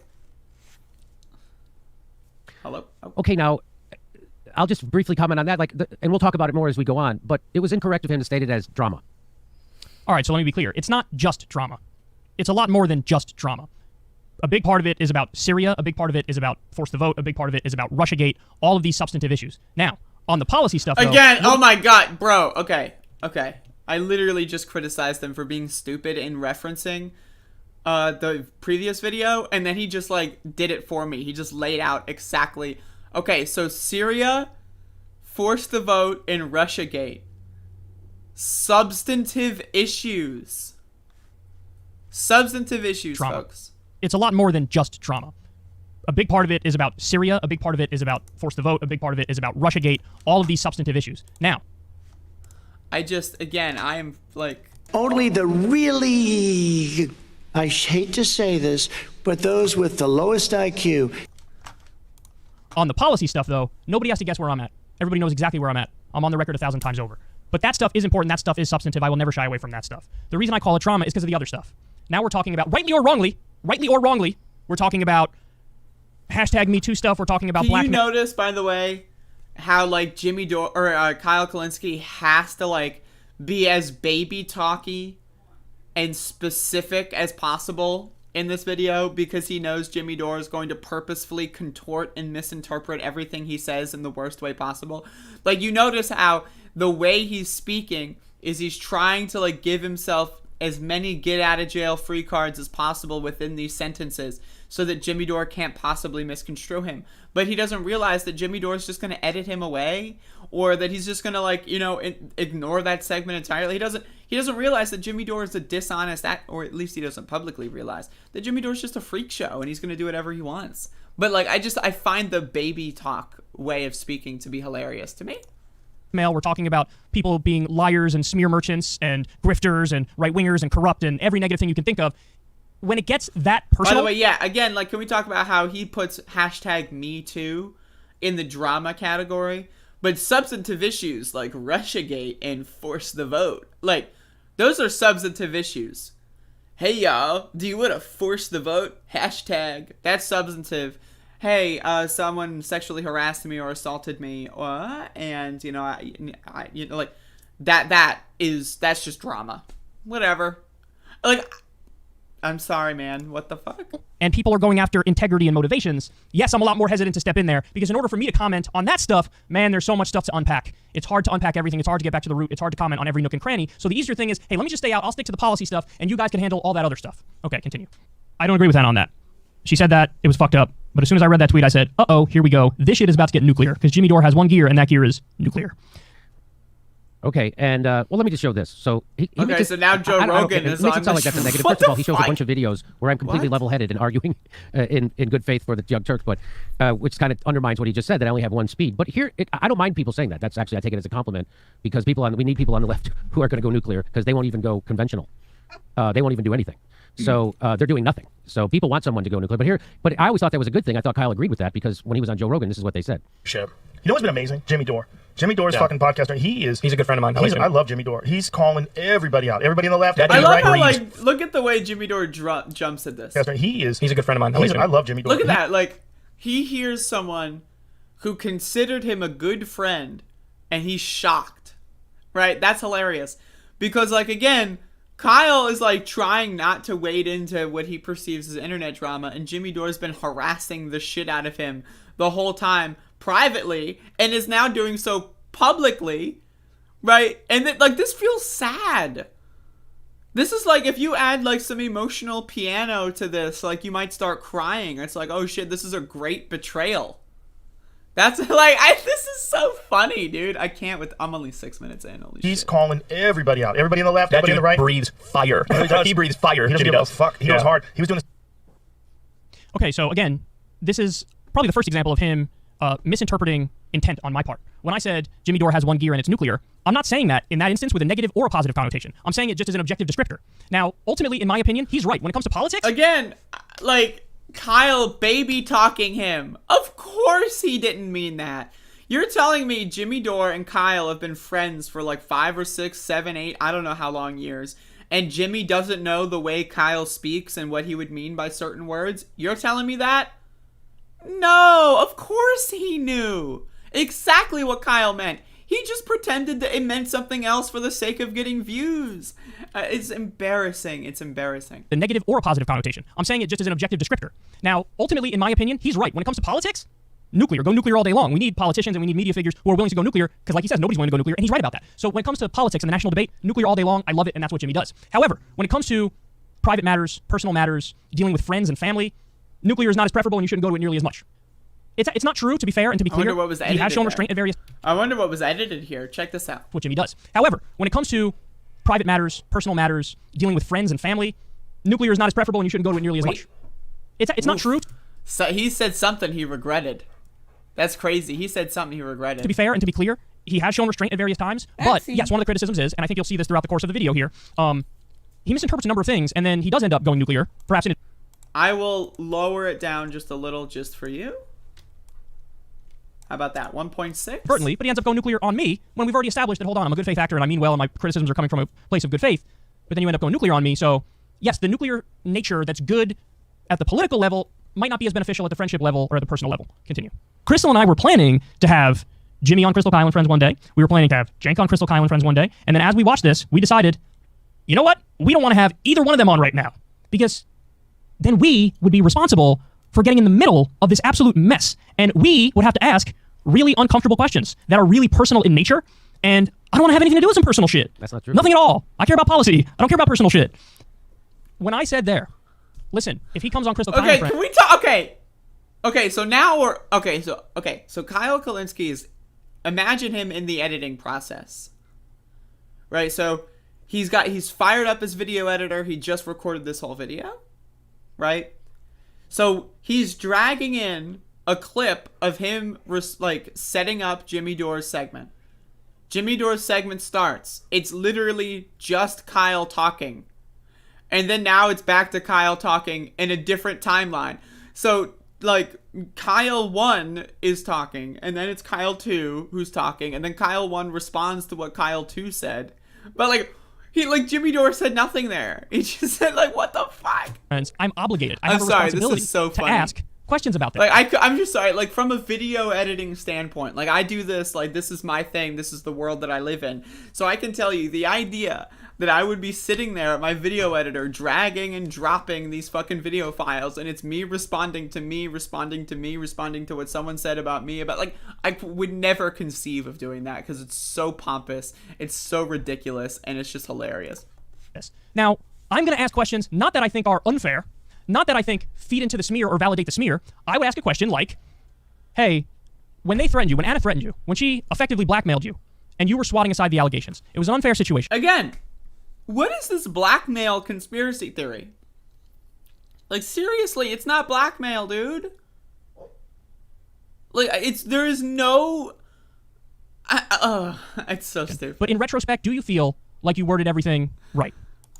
Hello? Oh. Okay, now, I'll just briefly comment on that, and we'll talk about it more as we go on, but it was incorrect of him to state it as drama. All right, so let me be clear. It's not just drama. It's a lot more than just drama. A big part of it is about Syria. A big part of it is about force the vote. A big part of it is about Russiagate. All of these substantive issues. Now, on the policy stuff, though, again, oh my God, bro. Okay. I literally just criticized him for being stupid in referencing the previous video, and then he just, like, did it for me. He just laid out exactly. Okay, so Syria, force the vote, and Russiagate. Substantive issues. Substantive issues, drama. Folks. It's a lot more than just drama. A big part of it is about Syria. A big part of it is about force the vote. A big part of it is about Russiagate. All of these substantive issues. Now, I am like... Only the really, I hate to say this, but those with the lowest IQ. On the policy stuff, though, nobody has to guess where I'm at. Everybody knows exactly where I'm at. I'm on the record 1,000 times over. But that stuff is important. That stuff is substantive. I will never shy away from that stuff. The reason I call it trauma is because of the other stuff. Now we're talking about, rightly or wrongly, we're talking about hashtag Me Too stuff. We're talking about black. Can you notice, by the way, how, like, Jimmy Dore or Kyle Kulinski has to, like, be as baby talky and specific as possible in this video, because he knows Jimmy Dore is going to purposefully contort and misinterpret everything he says in the worst way possible. Like, you notice how the way he's speaking is he's trying to, like, give himself as many get out of jail free cards as possible within these sentences so that Jimmy Dore can't possibly misconstrue him. But he doesn't realize that Jimmy Dore is just going to edit him away, or that he's just going to, like, you know, ignore that segment entirely. He doesn't realize that Jimmy Dore is a dishonest or at least he doesn't publicly realize that Jimmy Dore is just a freak show and he's going to do whatever he wants. But, like, I find the baby talk way of speaking to be hilarious to me. We're talking about people being liars and smear merchants and grifters and right-wingers and corrupt and every negative thing you can think of. When it gets that personal... By the way, yeah, again, like, can we talk about how he puts hashtag Me Too in the drama category? But substantive issues like Russiagate and force the vote, like, those are substantive issues. Hey, y'all, do you want to force the vote? Hashtag. That's substantive. Hey, someone sexually harassed me or assaulted me, and, you know, I like, that's just drama. Whatever. Like, I'm sorry, man. What the fuck? And people are going after integrity and motivations, yes, I'm a lot more hesitant to step in there because in order for me to comment on that stuff, man, there's so much stuff to unpack. It's hard to unpack everything. It's hard to get back to the root. It's hard to comment on every nook and cranny. So the easier thing is, hey, let me just stay out. I'll stick to the policy stuff, and you guys can handle all that other stuff. Okay, continue. I don't agree with Anna on that. She said that. It was fucked up. But as soon as I read that tweet, I said, uh-oh, here we go. This shit is about to get nuclear because Jimmy Dore has one gear, and that gear is nuclear. Okay, and well, let me just show this. So so now Joe Rogan is on. It makes it sound like that's a negative. First of all, he shows a bunch of videos where I'm completely level-headed and arguing in good faith for the Young Turks, but which kind of undermines what he just said, that I only have one speed. But here, I don't mind people saying that. That's actually, I take it as a compliment, because we need people on the left who are going to go nuclear because they won't even go conventional. They won't even do anything. So they're doing nothing. So people want someone to go nuclear. But I always thought that was a good thing. I thought Kyle agreed with that because when he was on Joe Rogan, this is what they said. You know what's been amazing? Jimmy Dore. Jimmy Dore's fucking podcaster. He's a good friend of mine. I love Jimmy Dore. He's calling everybody out. Everybody on the left. I love how, like, look at the way Jimmy Dore jumps at this. He's a good friend of mine. I love Jimmy Dore. Look at that. Like, he hears someone who considered him a good friend, and he's shocked. Right? That's hilarious. Because, like, again, Kyle is, like, trying not to wade into what he perceives as internet drama, and Jimmy Dore's been harassing the shit out of him the whole time privately, and is now doing so publicly, right? And like, this feels sad. This is like, if you add like some emotional piano to this, like, you might start crying. It's like, oh shit, this is a great betrayal. That's like, this is so funny, dude. I can't I'm only 6 minutes in. Holy He's shit. calling everybody out. Everybody on the left, everybody on the right. Breathes fire. He breathes fire. He doesn't give a fuck. He goes hard. He was doing this. Okay, so again, this is probably the first example of him misinterpreting intent on my part. When I said Jimmy Dore has one gear and it's nuclear, I'm not saying that in that instance with a negative or a positive connotation. I'm saying it just as an objective descriptor. Now, ultimately, in my opinion, he's right. When it comes to politics... Again, like, Kyle baby talking him. Of course he didn't mean that. You're telling me Jimmy Dore and Kyle have been friends for like 5 or 6, 7, 8, I don't know how long years, and Jimmy doesn't know the way Kyle speaks and what he would mean by certain words? You're telling me that? No, of course he knew exactly what Kyle meant. He just pretended that it meant something else for the sake of getting views. It's embarrassing. It's embarrassing. The negative or a positive connotation. I'm saying it just as an objective descriptor. Now, ultimately, in my opinion, he's right. When it comes to politics, nuclear. Go nuclear all day long. We need politicians and we need media figures who are willing to go nuclear because, like he says, nobody's willing to go nuclear, and he's right about that. So when it comes to politics and the national debate, nuclear all day long, I love it, and that's what Jimmy does. However, when it comes to private matters, personal matters, dealing with friends and family, nuclear is not as preferable, and you shouldn't go to it nearly as much. It's not true, to be fair and to be clear. I wonder what was he has shown restraint at various... I wonder what was edited here. Check this out. What Jimmy does. However, when it comes to private matters, personal matters, dealing with friends and family, nuclear is not as preferable, and you shouldn't go to it nearly as much. It's not true. So he said something he regretted. That's crazy. He said something he regretted. To be fair and to be clear, he has shown restraint at various times. But yes, one of the criticisms is, and I think you'll see this throughout the course of the video here, he misinterprets a number of things, and then he does end up going nuclear, perhaps in... I will lower it down just a little just for you. How about that? 1.6? Certainly, but he ends up going nuclear on me when we've already established that, hold on, I'm a good faith actor and I mean well and my criticisms are coming from a place of good faith, but then you end up going nuclear on me. So yes, the nuclear nature that's good at the political level might not be as beneficial at the friendship level or at the personal level. Continue. Crystal and I were planning to have Jimmy on Crystal, Kyle, and Friends one day. We were planning to have Jank on Crystal, Kyle, and Friends one day. And then as we watched this, we decided, you know what? We don't want to have either one of them on right now because then we would be responsible for getting in the middle of this absolute mess. And we would have to ask really uncomfortable questions that are really personal in nature. And I don't want to have anything to do with some personal shit. That's not true. Nothing at all. I care about policy. I don't care about personal shit. When I said there, listen, if he comes on Crystal... Okay, can we talk... Okay, so now we're... So Kyle Kulinski is... Imagine him in the editing process. Right, so he's fired up his video editor. He just recorded this whole video. Right? So he's dragging in a clip of him like setting up Jimmy Dore's segment. Jimmy Dore's segment starts. It's literally just Kyle talking. And then now it's back to Kyle talking in a different timeline. So like Kyle 1 is talking, and then it's Kyle 2 who's talking, and then Kyle 1 responds to what Kyle 2 said. But like Jimmy Dore said nothing there. He just said like, what the fuck? I'm obligated. I have a sorry, responsibility this is so to funny. ask questions about that. Like I'm just sorry, like from a video editing standpoint, like I do this, like this is my thing, this is the world that I live in. So I can tell you the idea that I would be sitting there at my video editor dragging and dropping these fucking video files, and it's me responding to me, responding to me, responding to what someone said about me, about like I would never conceive of doing that because it's so pompous, it's so ridiculous, and it's just hilarious. Now, I'm going to ask questions not that I think are unfair, not that I think feed into the smear or validate the smear. I would ask a question like, hey, when they threatened you, when Anna threatened you, when she effectively blackmailed you, and you were swatting aside the allegations, it was an unfair situation. Again, what is this blackmail conspiracy theory? Like, seriously, it's not blackmail, dude. Like, there is no... it's so stupid. But in retrospect, do you feel like you worded everything right?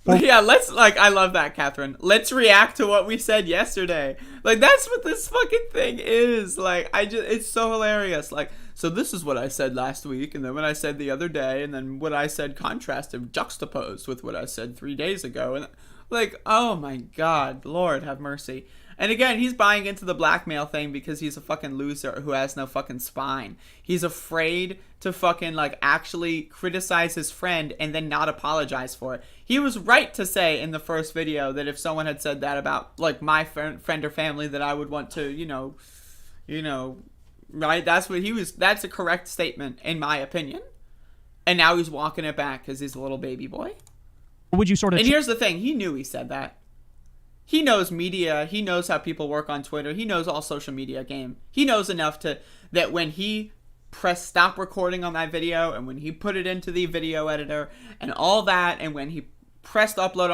Yeah, I love that, Catherine. Let's react to what we said yesterday. Like, that's what this fucking thing is. Like, it's so hilarious. Like, so this is what I said last week, and then what I said the other day, and then what I said contrasted, juxtaposed with what I said 3 days ago. And, like, oh my God, Lord have mercy. And again, he's buying into the blackmail thing because he's a fucking loser who has no fucking spine. He's afraid to fucking, like, actually criticize his friend and then not apologize for it. He was right to say in the first video that if someone had said that about, like, my friend or family, that I would want to, you know, right? That's a correct statement, in my opinion. And now he's walking it back because he's a little baby boy. Would you sort of... And here's the thing. He knew he said that. He knows media. He knows how people work on Twitter. He knows all social media game. He knows enough that when he pressed stop recording on that video, and when he put it into the video editor and all that, and when he pressed upload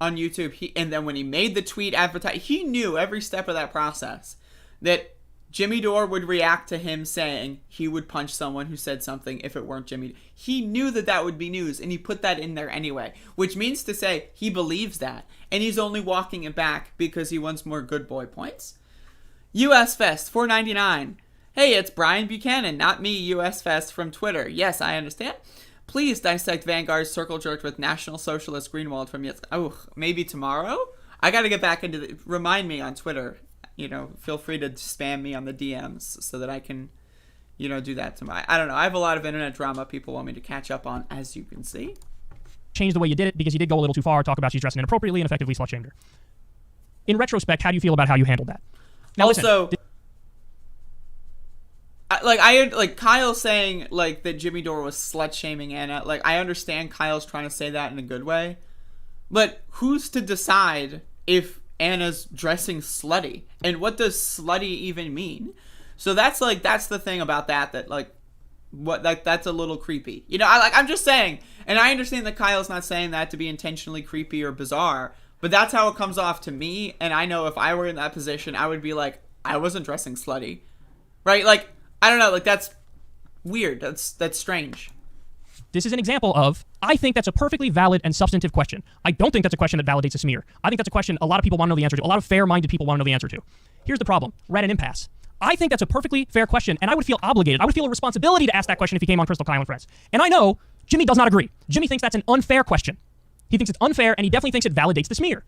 on YouTube, and then when he made the tweet advertise, he knew every step of that process that Jimmy Dore would react to him saying he would punch someone who said something if it weren't Jimmy. He knew that would be news, and he put that in there anyway, which means to say he believes that, and he's only walking it back because he wants more good boy points. US Fest, $4.99. Hey, it's Brian Buchanan, not me, US Fest from Twitter. Yes, I understand. Please dissect Vanguard's circle jerk with National Socialist Greenwald from maybe tomorrow? I gotta get back into remind me on Twitter. You know, feel free to spam me on the DMs so that I can, you know, do that tomorrow. I don't know. I have a lot of internet drama people want me to catch up on, as you can see. Change the way you did it because you did go a little too far, talk about she's dressing inappropriately and effectively slut-shamed her. In retrospect, how do you feel about how you handled that? Now, also, like Kyle saying like that Jimmy Dore was slut-shaming Anna. Like, I understand Kyle's trying to say that in a good way, but who's to decide if Anna's dressing slutty, and what does slutty even mean? So that's the thing about that like what, like, that's a little creepy, you know. I'm just saying, and I understand that Kyle's not saying that to be intentionally creepy or bizarre, but that's how it comes off to me. And I know if I were in that position, I would be like, I wasn't dressing slutty, right? Like, I don't know, like, that's weird, that's strange. This is an example of, I think that's a perfectly valid and substantive question. I don't think that's a question that validates a smear. I think that's a question a lot of people want to know the answer to. A lot of fair-minded people want to know the answer to. Here's the problem. We're at an impasse. I think that's a perfectly fair question, and I would feel obligated. I would feel a responsibility to ask that question if he came on Crystal Kyle and Friends. And I know Jimmy does not agree. Jimmy thinks that's an unfair question. He thinks it's unfair, and he definitely thinks it validates the smear.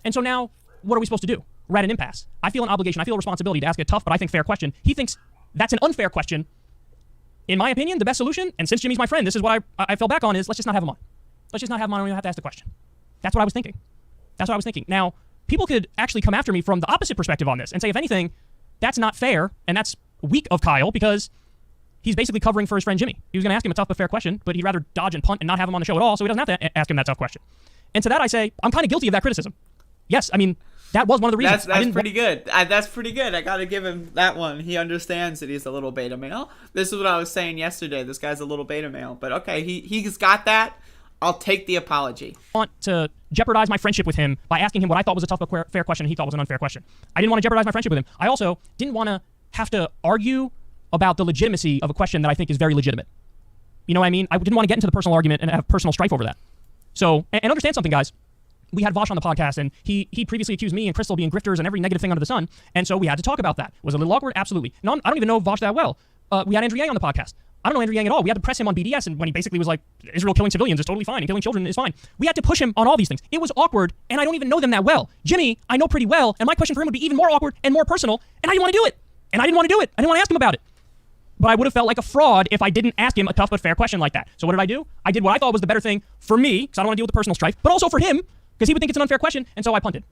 And so now, what are we supposed to do? We're at an impasse. I feel an obligation. I feel a responsibility to ask a tough but I think fair question. He thinks that's an unfair question. In my opinion, the best solution, and since Jimmy's my friend, this is what I fell back on, is let's just not have him on. Let's just not have him on, and we don't have to ask the question. That's what I was thinking. Now, people could actually come after me from the opposite perspective on this and say, if anything, that's not fair, and that's weak of Kyle because he's basically covering for his friend Jimmy. He was going to ask him a tough but fair question, but he'd rather dodge and punt and not have him on the show at all, so he doesn't have to ask him that tough question. And to that I say, I'm kind of guilty of that criticism. Yes, I mean, that was one of the reasons. That's pretty good. That's pretty good. I got to give him that one. He understands that he's a little beta male. This is what I was saying yesterday. This guy's a little beta male. But okay, he's got that. I'll take the apology. I want to jeopardize my friendship with him by asking him what I thought was a tough but fair question and he thought was an unfair question. I didn't want to jeopardize my friendship with him. I also didn't want to have to argue about the legitimacy of a question that I think is very legitimate. You know what I mean? I didn't want to get into the personal argument and have personal strife over that. So, and understand something, guys. We had Vosh on the podcast, and he previously accused me and Crystal being grifters and every negative thing under the sun, and so we had to talk about that. Was it a little awkward? Absolutely. No, I don't even know Vosh that well. We had Andrea on the podcast. I don't know Andrew Yang at all. We had to press him on BDS, and when he basically was like, Israel killing civilians is totally fine, and killing children is fine. We had to push him on all these things. It was awkward, and I don't even know them that well. Jimmy, I know pretty well, and my question for him would be even more awkward and more personal, and I didn't want to do it. I didn't want to ask him about it. But I would have felt like a fraud if I didn't ask him a tough but fair question like that. So what did I do? I did what I thought was the better thing for me, because I don't want to deal with the personal strife, but also for him, because he would think it's an unfair question, and so I punted.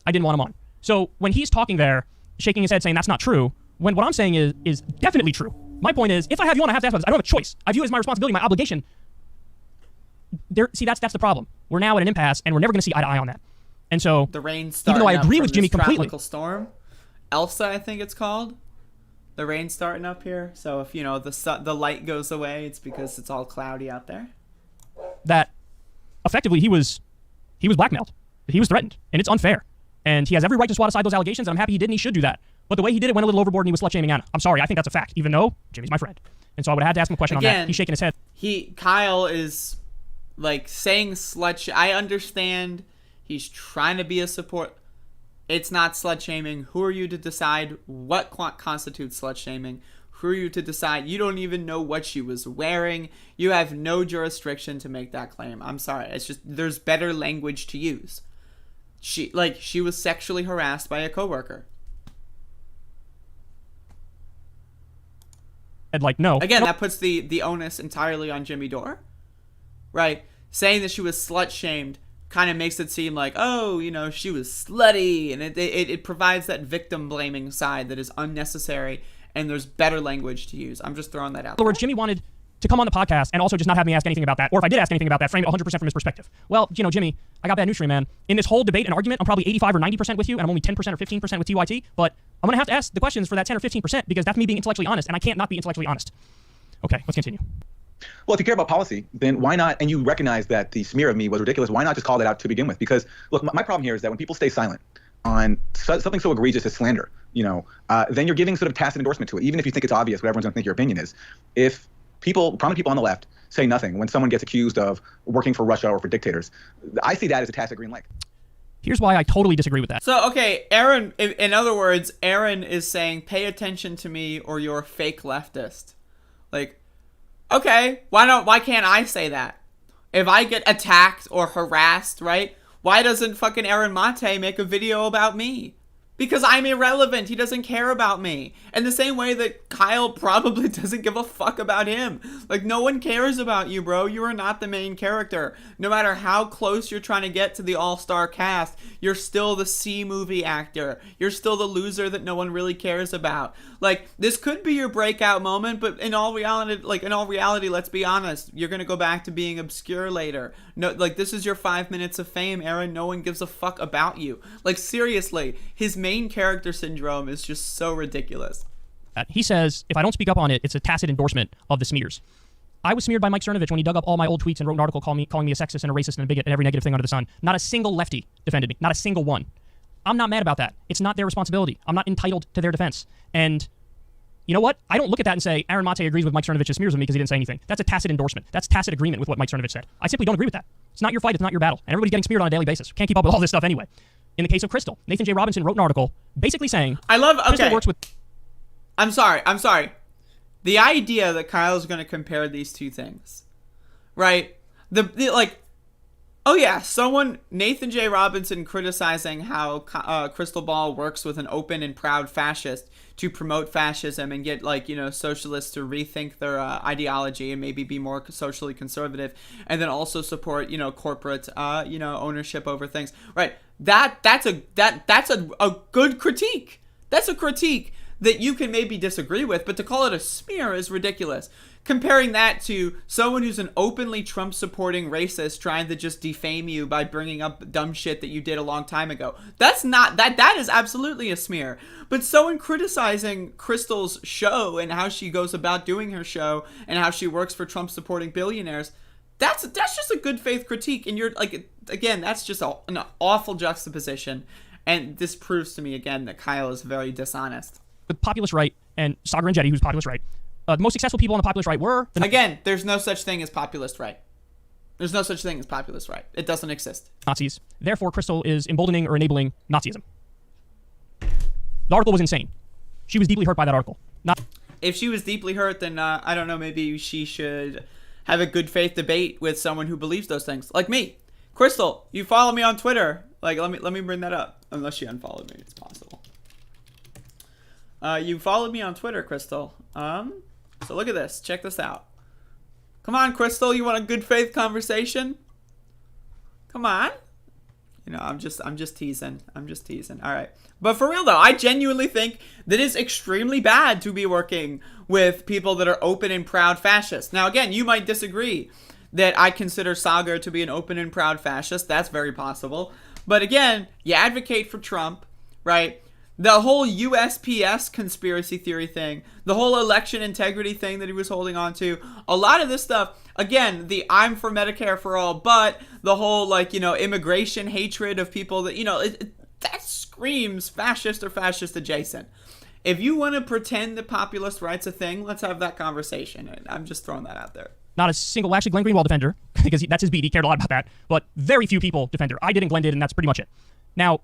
I didn't want him on. So when he's talking there, shaking his head saying that's not true, when what I'm saying is definitely true. My point is, if I have you on, I have to ask about this. I don't have a choice. I view it as my responsibility, my obligation. See, that's the problem. We're now at an impasse, and we're never going to see eye to eye on that. And so, the rain even though I agree with Jimmy completely. Tropical storm, Elsa, I think it's called. The rain's starting up here, so if the light goes away, it's because it's all cloudy out there. That effectively he was blackmailed. He was threatened, and it's unfair. And he has every right to swat aside those allegations, and I'm happy he did, and he should do that. But the way he did it went a little overboard, and he was slut-shaming Anna. I'm sorry, I think that's a fact, even though Jimmy's my friend. And so I would have had to ask him a question on that. He's shaking his head. Kyle is like saying I understand he's trying to be a support. It's not slut-shaming. Who are you to decide what constitutes slut-shaming? Who are you to decide? You don't even know what she was wearing. You have no jurisdiction to make that claim. I'm sorry. It's just, there's better language to use. She was sexually harassed by a coworker. No. Again, that puts the onus entirely on Jimmy Dore. Right? Saying that she was slut-shamed kind of makes it seem like, she was slutty, and it provides that victim-blaming side that is unnecessary, and there's better language to use. I'm just throwing that out. In other words, Jimmy wanted to come on the podcast and also just not have me ask anything about that, or if I did ask anything about that, frame it 100% from his perspective. Well, Jimmy, I got bad news for you, man. In this whole debate and argument, I'm probably 85 or 90% with you, and I'm only 10% or 15% with TYT, but I'm going to have to ask the questions for that 10 or 15% because that's me being intellectually honest, and I can't not be intellectually honest. Okay, let's continue. Well, if you care about policy, then why not, and you recognize that the smear of me was ridiculous, why not just call that out to begin with? Because, look, my problem here is that when people stay silent on something so egregious as slander, then you're giving sort of tacit endorsement to it, even if you think it's obvious what everyone's going to think your opinion is. If prominent people on the left say nothing when someone gets accused of working for Russia or for dictators, I see that as a tacit green light. Here's why I totally disagree with that. So, okay, Aaron, in other words, Aaron is saying, pay attention to me or you're a fake leftist. Okay, why can't I say that? If I get attacked or harassed, right? Why doesn't fucking Aaron Mate make a video about me? Because I'm irrelevant. He doesn't care about me. And the same way that Kyle probably doesn't give a fuck about him. No one cares about you, bro. You are not the main character. No matter how close you're trying to get to the all-star cast, you're still the C-movie actor. You're still the loser that no one really cares about. This could be your breakout moment, but in all reality, let's be honest. You're going to go back to being obscure later. No, this is your 5 minutes of fame, Aaron. No one gives a fuck about you. Seriously, his main character syndrome is just so ridiculous. He says, if I don't speak up on it, it's a tacit endorsement of the smears. I was smeared by Mike Cernovich when he dug up all my old tweets and wrote an article calling me a sexist and a racist and a bigot and every negative thing under the sun. Not a single lefty defended me. Not a single one. I'm not mad about that. It's not their responsibility. I'm not entitled to their defense. And you know what? I don't look at that and say, Aaron Mate agrees with Mike Cernovich's smears of me because he didn't say anything. That's a tacit endorsement. That's tacit agreement with what Mike Cernovich said. I simply don't agree with that. It's not your fight. It's not your battle. And everybody's getting smeared on a daily basis. Can't keep up with all this stuff anyway. In the case of Crystal, Nathan J. Robinson wrote an article basically saying, Crystal works with... I'm sorry. The idea that Kyle's going to compare these two things, right? Nathan J. Robinson criticizing how Crystal Ball works with an open and proud fascist to promote fascism and get socialists to rethink their ideology and maybe be more socially conservative, and then also support corporate ownership over things, right? That's a good critique. That's a critique that you can maybe disagree with, but to call it a smear is ridiculous. Comparing that to someone who's an openly Trump-supporting racist trying to just defame you by bringing up dumb shit that you did a long time ago. That is absolutely a smear. But someone criticizing Crystal's show and how she goes about doing her show and how she works for Trump-supporting billionaires, that's just a good faith critique. And you're again, that's just an awful juxtaposition. And this proves to me again that Kyle is very dishonest. The populist right and Sagar and Jetty, who's populist right, the most successful people on the populist right were... Again, there's no such thing as populist right. There's no such thing as populist right. It doesn't exist. Nazis. Therefore, Crystal is emboldening or enabling Nazism. The article was insane. She was deeply hurt by that article. if she was deeply hurt, then I don't know, maybe she should have a good faith debate with someone who believes those things, like me. Crystal, you follow me on Twitter. Like, let me bring that up. Unless she unfollowed me, it's possible. You followed me on Twitter, Crystal. So look at this. Check this out. Come on, Crystal. You want a good faith conversation? Come on. You know, I'm just teasing. I'm just teasing. All right. But for real though, I genuinely think that it's extremely bad to be working with people that are open and proud fascists. Now, again, you might disagree that I consider Sagar to be an open and proud fascist. That's very possible. But again, you advocate for Trump, right? The whole USPS conspiracy theory thing, the whole election integrity thing that he was holding on to, a lot of this stuff, again, the I'm for Medicare for all, but the whole, like, you know, immigration hatred of people that, you know, that screams fascist or fascist adjacent. If you want to pretend that populist right's a thing, let's have that conversation. And I'm just throwing that out there. Not a single, actually, Glenn Greenwald defender, because that's his beat. He cared a lot about that. But very few people defender. I did and Glenn did, and that's pretty much it. Now,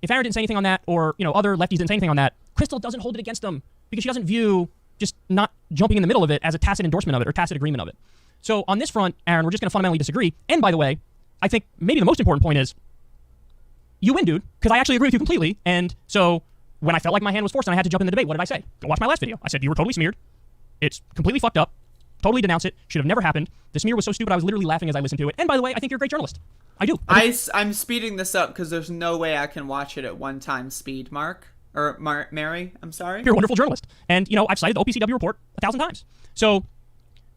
if Aaron didn't say anything on that, or, you know, other lefties didn't say anything on that, Crystal doesn't hold it against them because she doesn't view just not jumping in the middle of it as a tacit endorsement of it or tacit agreement of it. So on this front, Aaron, we're just going to fundamentally disagree. And by the way, I think maybe the most important point is you win, dude, because I actually agree with you completely. And so when I felt like my hand was forced and I had to jump in the debate, what did I say? Go watch my last video. I said, you were totally smeared. It's completely fucked up. Totally denounce it. Should have never happened. The smear was so stupid I was literally laughing as I listened to it. And by the way, I think you're a great journalist. I do. I'm speeding this up because there's no way I can watch it at one time speed, Mary, I'm sorry. You're a wonderful journalist. And, you know, I've cited the OPCW report 1,000 times. So,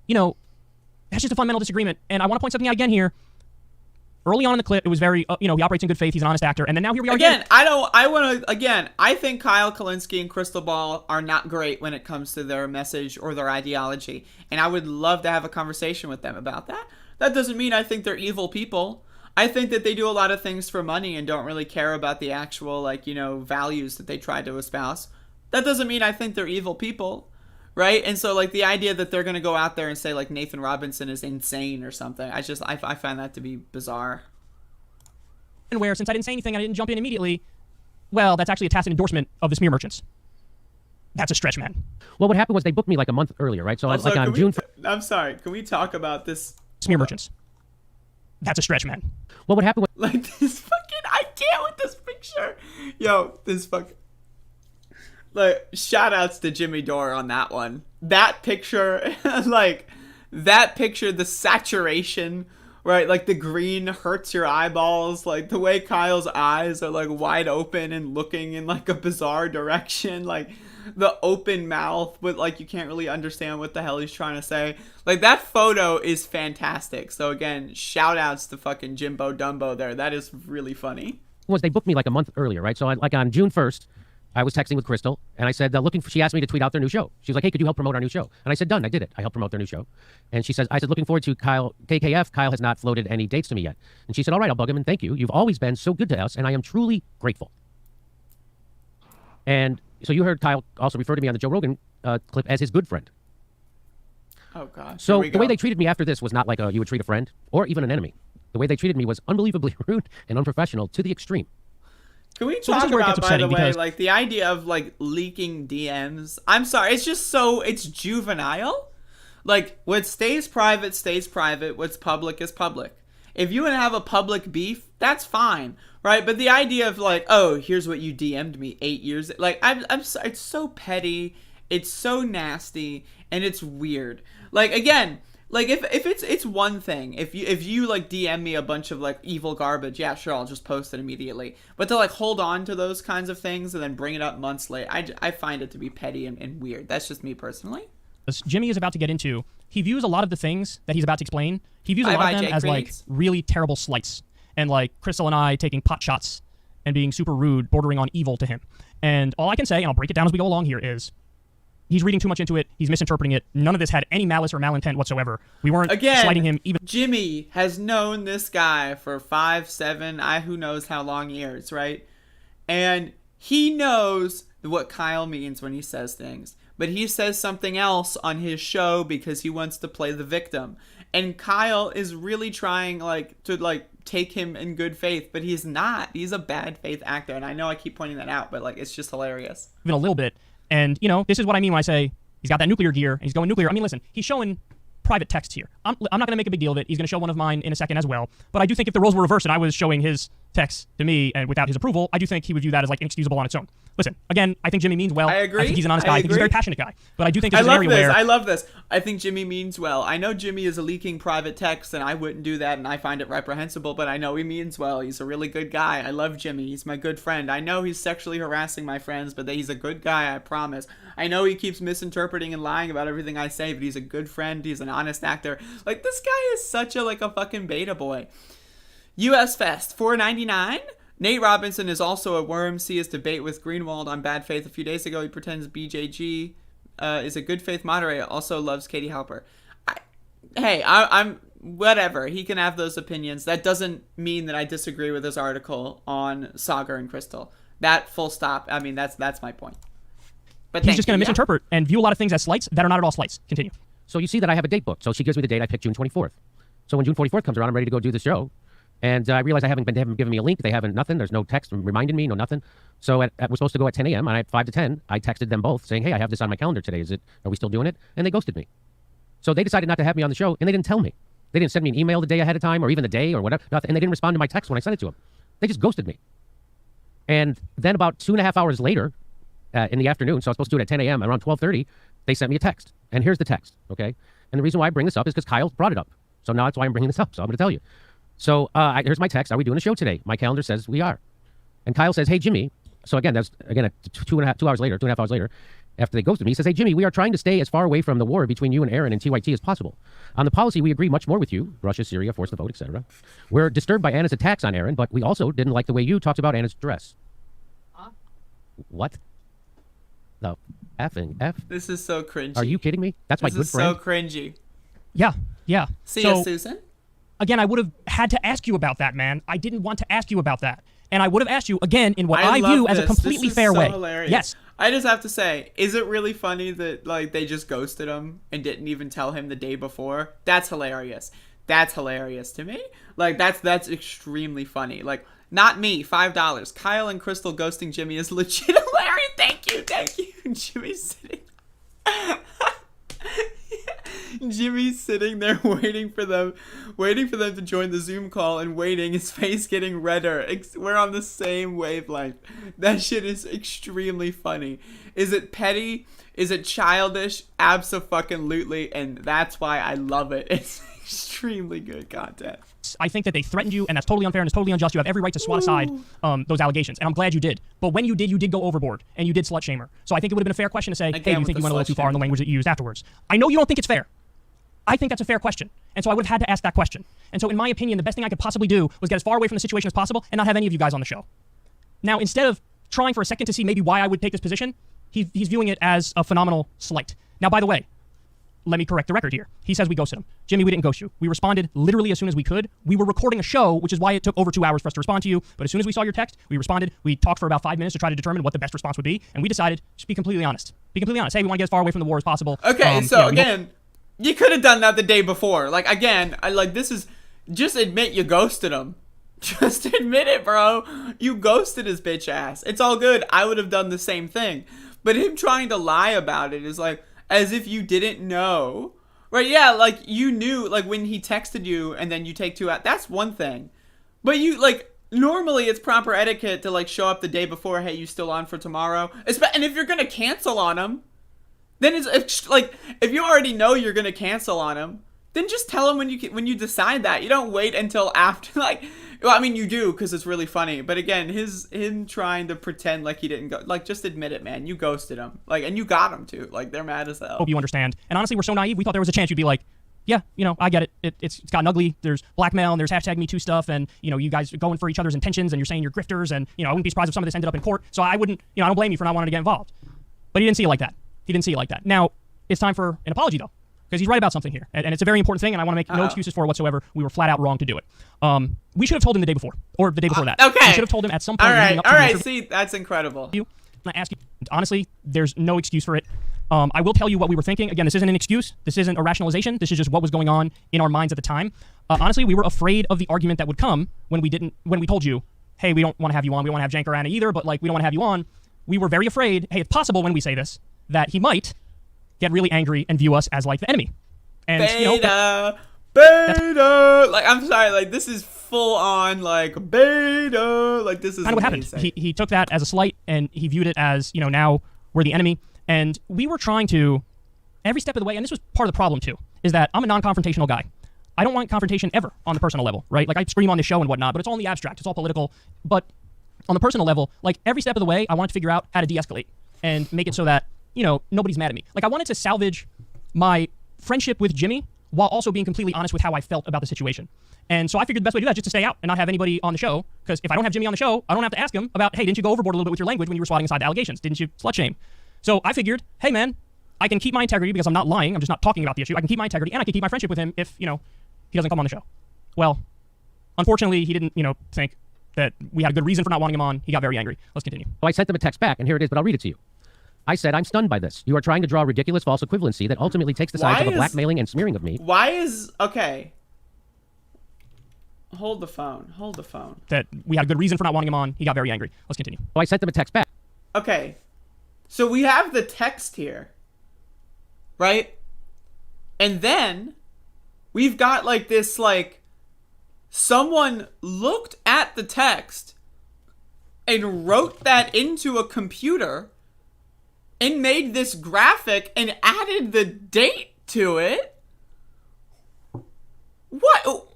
you know, that's just a fundamental disagreement. And I want to point something out again here. Early on in the clip, it was very, you know, he operates in good faith. He's an honest actor. And then now here we are again. I think Kyle Kulinski and Crystal Ball are not great when it comes to their message or their ideology. And I would love to have a conversation with them about that. That doesn't mean I think they're evil people. I think that they do a lot of things for money and don't really care about the actual, like, you know, values that they try to espouse. That doesn't mean I think they're evil people. Right? And so, like, the idea that they're going to go out there and say, like, Nathan Robinson is insane or something, I find that to be bizarre. And where, since I didn't say anything, I didn't jump in immediately, well, that's actually a tacit endorsement of the smear merchants. That's a stretch, man. Well, what happened was they booked me like a month earlier, right? So, also, like on June... I'm sorry. Can we talk about this? Smear merchants. That's a stretch, man. Well, what happened was... Like, this fucking... I can't with this picture. Yo, this fucking... Like, shout outs to Jimmy Dore on that one. That picture, like, the saturation, right? Like, the green hurts your eyeballs. Like, the way Kyle's eyes are, like, wide open and looking in, like, a bizarre direction. Like, the open mouth, but, like, you can't really understand what the hell he's trying to say. Like, that photo is fantastic. So, again, shout outs to fucking Jimbo Dumbo there. That is really funny. Was they booked me like a month earlier, right? So, like, on June 1st, I was texting with Crystal, and I said, she asked me to tweet out their new show. She was like, hey, could you help promote our new show? And I said, done, I did it. I helped promote their new show. And she says, I said, looking forward to KKF. Kyle has not floated any dates to me yet. And she said, all right, I'll bug him, and thank you. You've always been so good to us, and I am truly grateful. And so you heard Kyle also refer to me on the Joe Rogan clip as his good friend. Oh, gosh. So the way they treated me after this was not like you would treat a friend or even an enemy. The way they treated me was unbelievably rude and unprofessional to the extreme. Can we talk about, by the way, like, the idea of, like, leaking DMs? I'm sorry, it's juvenile. Like, what stays private stays private. What's public is public. If you want to have a public beef, that's fine, right? But the idea of, like, oh, here's what you DM'd me 8 years, like, I'm sorry, it's so petty, it's so nasty, and it's weird. Like, again, like, if it's one thing, if you like DM me a bunch of, like, evil garbage, yeah, sure, I'll just post it immediately. But to, like, hold on to those kinds of things and then bring it up months later, I find it to be petty and weird. That's just me personally. Jimmy is about to get into, he views a lot of the things that he's about to explain, he views a lot of them as, like, really terrible slights. And, like, Crystal and I taking pot shots and being super rude, bordering on evil to him. And all I can say, and I'll break it down as we go along here, is he's reading too much into it. He's misinterpreting it. None of this had any malice or malintent whatsoever. We weren't slighting him even. Jimmy has known this guy for 5, 7, who knows how long years, right? And he knows what Kyle means when he says things. But he says something else on his show because he wants to play the victim. And Kyle is really trying, like, to, like, take him in good faith, but he's not. He's a bad faith actor. And I know I keep pointing that out, but, like, it's just hilarious. Even a little bit. And, you know, this is what I mean when I say He's got that nuclear gear, and he's going nuclear. I mean, listen, he's showing private texts here. I'm not going to make a big deal of it. He's going to show one of mine in a second as well. But I do think if the roles were reversed and I was showing his texts to me and without his approval, I do think he would view that as like inexcusable on its own. Listen, again, I think Jimmy means well. I agree. I think he's an honest guy. I think he's a very passionate guy. But I do think there's an area where... I love this. I think Jimmy means well. I know Jimmy is leaking private texts, and I wouldn't do that, and I find it reprehensible, but I know he means well. He's a really good guy. I love Jimmy. He's my good friend. I know he's sexually harassing my friends, but he's a good guy, I promise. I know he keeps misinterpreting and lying about everything I say, but he's a good friend. He's an honest actor. Like, this guy is such a fucking beta boy. US Fest, $4.99. Nate Robinson is also a worm. See his debate with Greenwald on bad faith a few days ago. He pretends BJG is a good faith moderator. Also loves Katie Halper. I'm whatever. He can have those opinions. That doesn't mean that I disagree with his article on Sagar and Crystal. That full stop. I mean, that's my point. But he's just going to misinterpret and view a lot of things as slights that are not at all slights. Continue. So you see that I have a date booked. So she gives me the date. I picked June 24th. So when June 24th comes around, I'm ready to go do the show. And I realize they haven't given me a link. They haven't nothing. There's no text reminding me, no nothing. So we're supposed to go at 10 a.m. and at 5 to 10, I texted them both saying, hey, I have this on my calendar today. Are we still doing it? And they ghosted me. So they decided not to have me on the show, and they didn't tell me. They didn't send me an email the day ahead of time or even the day or whatever. Nothing. And they didn't respond to my text when I sent it to them. They just ghosted me. And then about 2.5 hours later in the afternoon, so I was supposed to do it at 10 a.m., around 12:30, they sent me a text. And here's the text, okay? And the reason why I bring this up is because Kyle brought it up. So now that's why I'm bringing this up. So I'm going to tell you. So here's my text. Are we doing a show today? My calendar says we are. And Kyle says, hey, Jimmy. So again, that's again 2.5 hours later, after they ghosted me, he says, hey, Jimmy, we are trying to stay as far away from the war between you and Aaron and TYT as possible. On the policy, we agree much more with you, Russia, Syria, force the vote, etc. We're disturbed by Anna's attacks on Aaron, but we also didn't like the way you talked about Anna's dress. Huh? What? The effing F? This is so cringy. Are you kidding me? That's my good friend. This is so cringy. Yeah. See ya, Susan. Again, I would have had to ask you about that, man. I didn't want to ask you about that. And I would have asked you, again, in what I view as a completely fair way. Hilarious. Yes. I just have to say, is it really funny that they just ghosted him and didn't even tell him the day before? That's hilarious. That's hilarious to me. That's extremely funny. Not me, $5. Kyle and Crystal ghosting Jimmy is legit hilarious. Thank you. Jimmy's sitting... Jimmy's sitting there waiting for them to join the Zoom call and waiting, his face getting redder. We're on the same wavelength. That shit is extremely funny. Is it petty? Is it childish? Abso-fucking-lutely, and that's why I love it. It's extremely good content. I think that they threatened you, and that's totally unfair and it's totally unjust. You have every right to swat aside those allegations, and I'm glad you did. But when you did go overboard, and you did slut-shamer. So I think it would have been a fair question to say, hey, do you think you went a little too far in the language that you used afterwards? I know you don't think it's fair. I think that's a fair question. And so I would have had to ask that question. And so in my opinion, the best thing I could possibly do was get as far away from the situation as possible and not have any of you guys on the show. Now, instead of trying for a second to see maybe why I would take this position, he's viewing it as a phenomenal slight. Now, by the way, let me correct the record here. He says we ghosted him. Jimmy, we didn't ghost you. We responded literally as soon as we could. We were recording a show, which is why it took over 2 hours for us to respond to you. But as soon as we saw your text, we responded. We talked for about 5 minutes to try to determine what the best response would be. And we decided, just be completely honest. Be completely honest. Hey, we want to get as far away from the war as possible. Okay, again... You could have done that the day before. This is... Just admit you ghosted him. Just admit it, bro. You ghosted his bitch ass. It's all good. I would have done the same thing. But him trying to lie about it is as if you didn't know. Right, yeah, you knew, when he texted you and then you take 2 out. That's one thing. But you, normally it's proper etiquette to, show up the day before, hey, you still on for tomorrow? And if you're going to cancel on him... Then it's if you already know you're gonna cancel on him, then just tell him when you decide that. You don't wait until after. You do because it's really funny. But again, him trying to pretend like he didn't go. Just admit it, man. You ghosted him. And you got him too. They're mad as hell. Hope you understand. And honestly, we're so naive. We thought there was a chance you'd be like, yeah, I get it. It's gotten ugly. There's blackmail and there's #MeToo stuff, and you guys are going for each other's intentions, and you're saying you're grifters, and I wouldn't be surprised if some of this ended up in court. So I wouldn't. I don't blame you for not wanting to get involved. But he didn't see it like that. He didn't see it like that. Now, it's time for an apology, though, because he's right about something here. And it's a very important thing, and I want to make no excuses for it whatsoever. We were flat out wrong to do it. We should have told him the day before, or the day before that. Okay. We should have told him at some point. All right. See, that's incredible. I ask you, honestly, there's no excuse for it. I will tell you what we were thinking. Again, this isn't an excuse. This isn't a rationalization. This is just what was going on in our minds at the time. Honestly, we were afraid of the argument that would come when we told you, hey, we don't want to have you on. We don't want to have Jank or Anna either, but we don't want to have you on. We were very afraid, hey, it's possible when we say this, that he might get really angry and view us as like the enemy. And beta, beta. Like, I'm sorry, like this is full on like beta. Like this is kind of what happened. He took that as a slight, and he viewed it as, now we're the enemy. And we were trying to, every step of the way, and this was part of the problem too, is that I'm a non-confrontational guy. I don't want confrontation ever on the personal level, right? Like I scream on the show and whatnot, but it's all in the abstract. It's all political. But on the personal level, like every step of the way, I wanted to figure out how to de-escalate and make it so that, nobody's mad at me. Like I wanted to salvage my friendship with Jimmy while also being completely honest with how I felt about the situation. And so I figured the best way to do that is just to stay out and not have anybody on the show, because if I don't have Jimmy on the show, I don't have to ask him about, hey, didn't you go overboard a little bit with your language when you were swatting aside the allegations? Didn't you slut shame? So I figured, hey man, I can keep my integrity because I'm not lying. I'm just not talking about the issue. I can keep my integrity and I can keep my friendship with him if, he doesn't come on the show. Well, unfortunately, he didn't, think that we had a good reason for not wanting him on. He got very angry. Let's continue. So I sent them a text back, and here it is, but I'll read it to you. I said, I'm stunned by this. You are trying to draw ridiculous false equivalency that ultimately takes the sides of a blackmailing and smearing of me. Okay. Hold the phone. That we had a good reason for not wanting him on. He got very angry. Let's continue. So I sent them a text back. Okay. So we have the text here. Right? And then we've got like this, like, someone looked at the text and wrote that into a computer and made this graphic and added the date to it. What?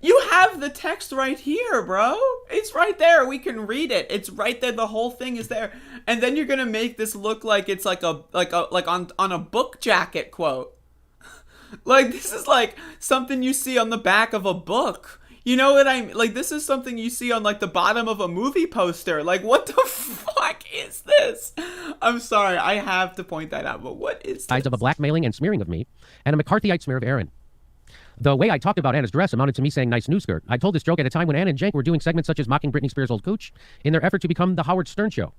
You have the text right here, bro. It's right there. We can read it. It's right there. The whole thing is there. And then you're gonna make this look like it's like on a book jacket quote. Like this is like something you see on the back of a book. You know what I mean? Like this is something you see on like the bottom of a movie poster. Like what the fuck is this? I'm sorry, I have to point that out. But what is this? Sides of a blackmailing and smearing of me, and a McCarthyite smear of Aaron. The way I talked about Anna's dress amounted to me saying nice new skirt. I told this joke at a time when Anna and Cenk were doing segments such as mocking Britney Spears' old cooch in their effort to become the Howard Stern show.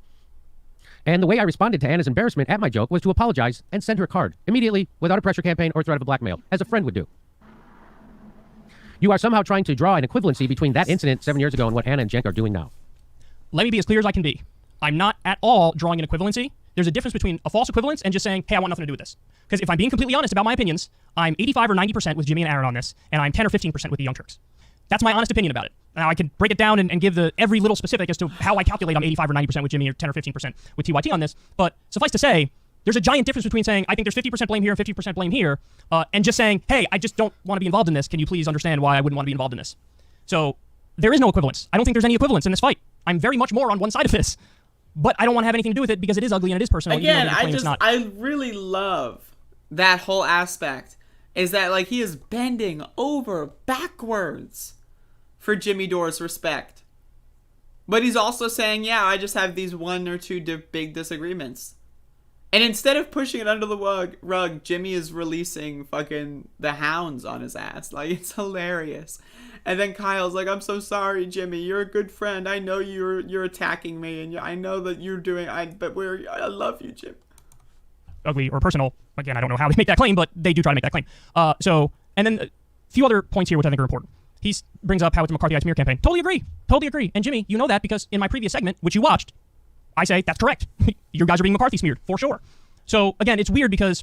And the way I responded to Anna's embarrassment at my joke was to apologize and send her a card immediately without a pressure campaign or threat of a blackmail, as a friend would do. You are somehow trying to draw an equivalency between that incident 7 years ago and what Anna and Cenk are doing now. Let me be as clear as I can be. I'm not at all drawing an equivalency. There's a difference between a false equivalence and just saying, hey, I want nothing to do with this. Because if I'm being completely honest about my opinions, I'm 85 or 90% with Jimmy and Aaron on this, and I'm 10 or 15% with the Young Turks. That's my honest opinion about it. Now, I can break it down and give every little specific as to how I calculate I'm 85 or 90% with Jimmy or 10 or 15% with TYT on this, but suffice to say, there's a giant difference between saying, I think there's 50% blame here and 50% blame here, and just saying, hey, I just don't want to be involved in this. Can you please understand why I wouldn't want to be involved in this? So, there is no equivalence. I don't think there's any equivalence in this fight. I'm very much more on one side of this. But I don't want to have anything to do with it because it is ugly and it is personal. Again, I really love that whole aspect. Is that like he is bending over backwards for Jimmy Dore's respect. But he's also saying, yeah, I just have these one or two big disagreements. And instead of pushing it under the rug, Jimmy is releasing fucking the hounds on his ass. Like, it's hilarious. And then Kyle's like, I'm so sorry, Jimmy. You're a good friend. I know you're attacking me, and I know that you're doing. I love you, Jim. Ugly or personal. Again, I don't know how they make that claim, but they do try to make that claim. And then a few other points here which I think are important. He brings up how it's a McCarthyite smear campaign. Totally agree. And Jimmy, you know that because in my previous segment, which you watched, I say that's correct. You guys are being McCarthy smeared for sure. So again, it's weird because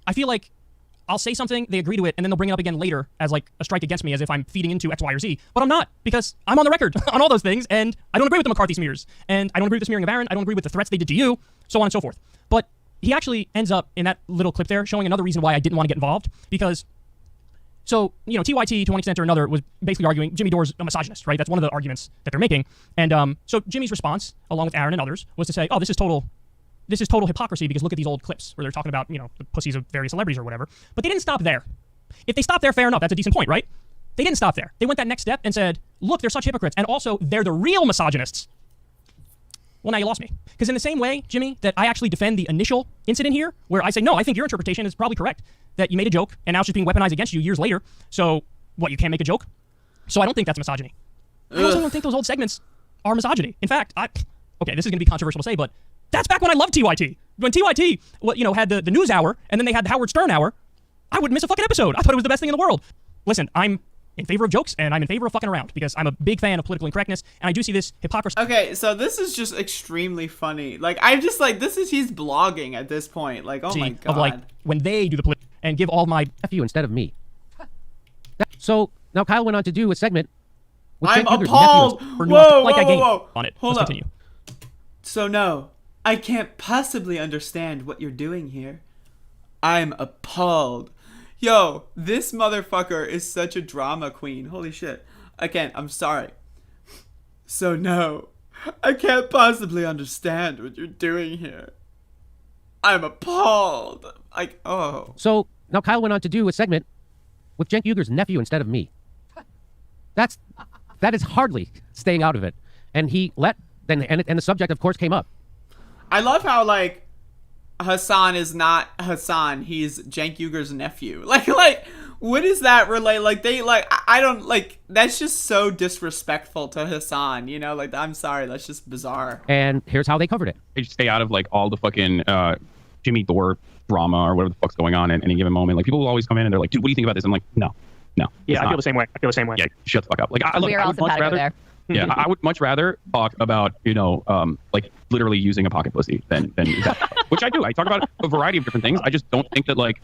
I feel like I'll say something, they agree to it, and then they'll bring it up again later as like a strike against me, as if I'm feeding into X, Y, or Z. But I'm not, because I'm on the record on all those things, and I don't agree with the McCarthy smears, and I don't agree with the smearing of Aaron, I don't agree with the threats they did to you, so on and so forth. But he actually ends up in that little clip there showing another reason why I didn't want to get involved, because so, TYT, to one extent or another, was basically arguing Jimmy Dore's a misogynist, right? That's one of the arguments that they're making. And so Jimmy's response, along with Aaron and others, was to say, oh, this is total hypocrisy because look at these old clips where they're talking about, the pussies of various celebrities or whatever. But they didn't stop there. If they stopped there, fair enough. That's a decent point, right? They didn't stop there. They went that next step and said, look, they're such hypocrites. And also, they're the real misogynists. Well, now you lost me. Because in the same way, Jimmy, that I actually defend the initial incident here, where I say, no, I think your interpretation is probably correct, that you made a joke, and now it's just being weaponized against you years later. So, what, you can't make a joke? So I don't think that's misogyny. I also don't think those old segments are misogyny. In fact, okay, this is going to be controversial to say, but that's back when I loved TYT. When TYT, had the news hour, and then they had the Howard Stern hour, I wouldn't miss a fucking episode. I thought it was the best thing in the world. Listen, I'm in favor of jokes and I'm in favor of fucking around because I'm a big fan of political incorrectness and I do see this hypocrisy. Okay, so this is just extremely funny. Like, I'm just like, he's blogging at this point. Like, oh my God. Of like, when they do the political and give all my nephew instead of me. So now Kyle went on to do a segment with I'm appalled. Whoa. On it. Hold Let's up. continue. So no, I can't possibly understand what you're doing here. I'm appalled. Yo, this motherfucker is such a drama queen. Holy shit. I'm sorry. So no, I can't possibly understand what you're doing here. I'm appalled. So now Kyle went on to do a segment with Cenk Uyghur's nephew instead of me. That is hardly staying out of it. And he let, and the subject, of course, came up. I love how, like, Hassan is not Hassan. He's Cenk Uyghur's nephew. Like, what does that relate? Like, I don't, like, that's just so disrespectful to Hassan, you know? Like, I'm sorry, that's just bizarre. And here's how they covered it. They just stay out of, like, all the fucking Jimmy Dore drama or whatever the fuck's going on at any given moment. Like, people will always come in and they're like, dude, what do you think about this? I'm like, no. Yeah, I feel the same way. Yeah, shut the fuck up. Like, I We're all would much rather. there. Yeah, I would much rather talk about, like literally using a pocket pussy than that, which I do. I talk about a variety of different things. I just don't think that, like,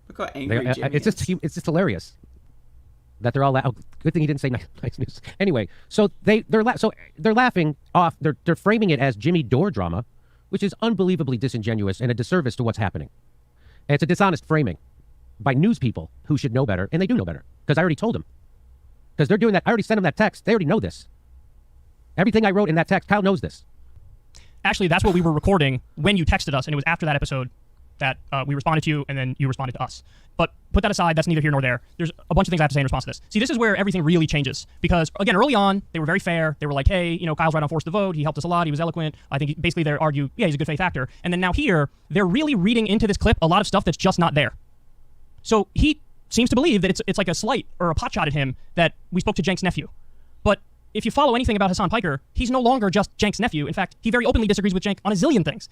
look how angry Jimmy it's just hilarious that they're all good thing he didn't say nice news. Anyway, so they're laughing off. They're framing it as Jimmy Dore drama, which is unbelievably disingenuous and a disservice to what's happening. And it's a dishonest framing by news people who should know better, and they do know better because I already told them. Because they're doing that. I already sent them that text. They already know this. Everything I wrote in that text, Kyle knows this. Actually, that's what we were recording when you texted us, and it was after that episode that we responded to you, and then you responded to us. But put that aside, that's neither here nor there. There's a bunch of things I have to say in response to this. See, this is where everything really changes. Because, again, early on, they were very fair. They were like, hey, Kyle's right on force to vote. He helped us a lot. He was eloquent. I think basically they argue, yeah, he's a good faith actor. And then now here, they're really reading into this clip a lot of stuff that's just not there. So he seems to believe that it's like a slight or a potshot at him that we spoke to Cenk's nephew. But if you follow anything about Hassan Piker, he's no longer just Cenk's nephew. In fact, he very openly disagrees with Cenk on a zillion things.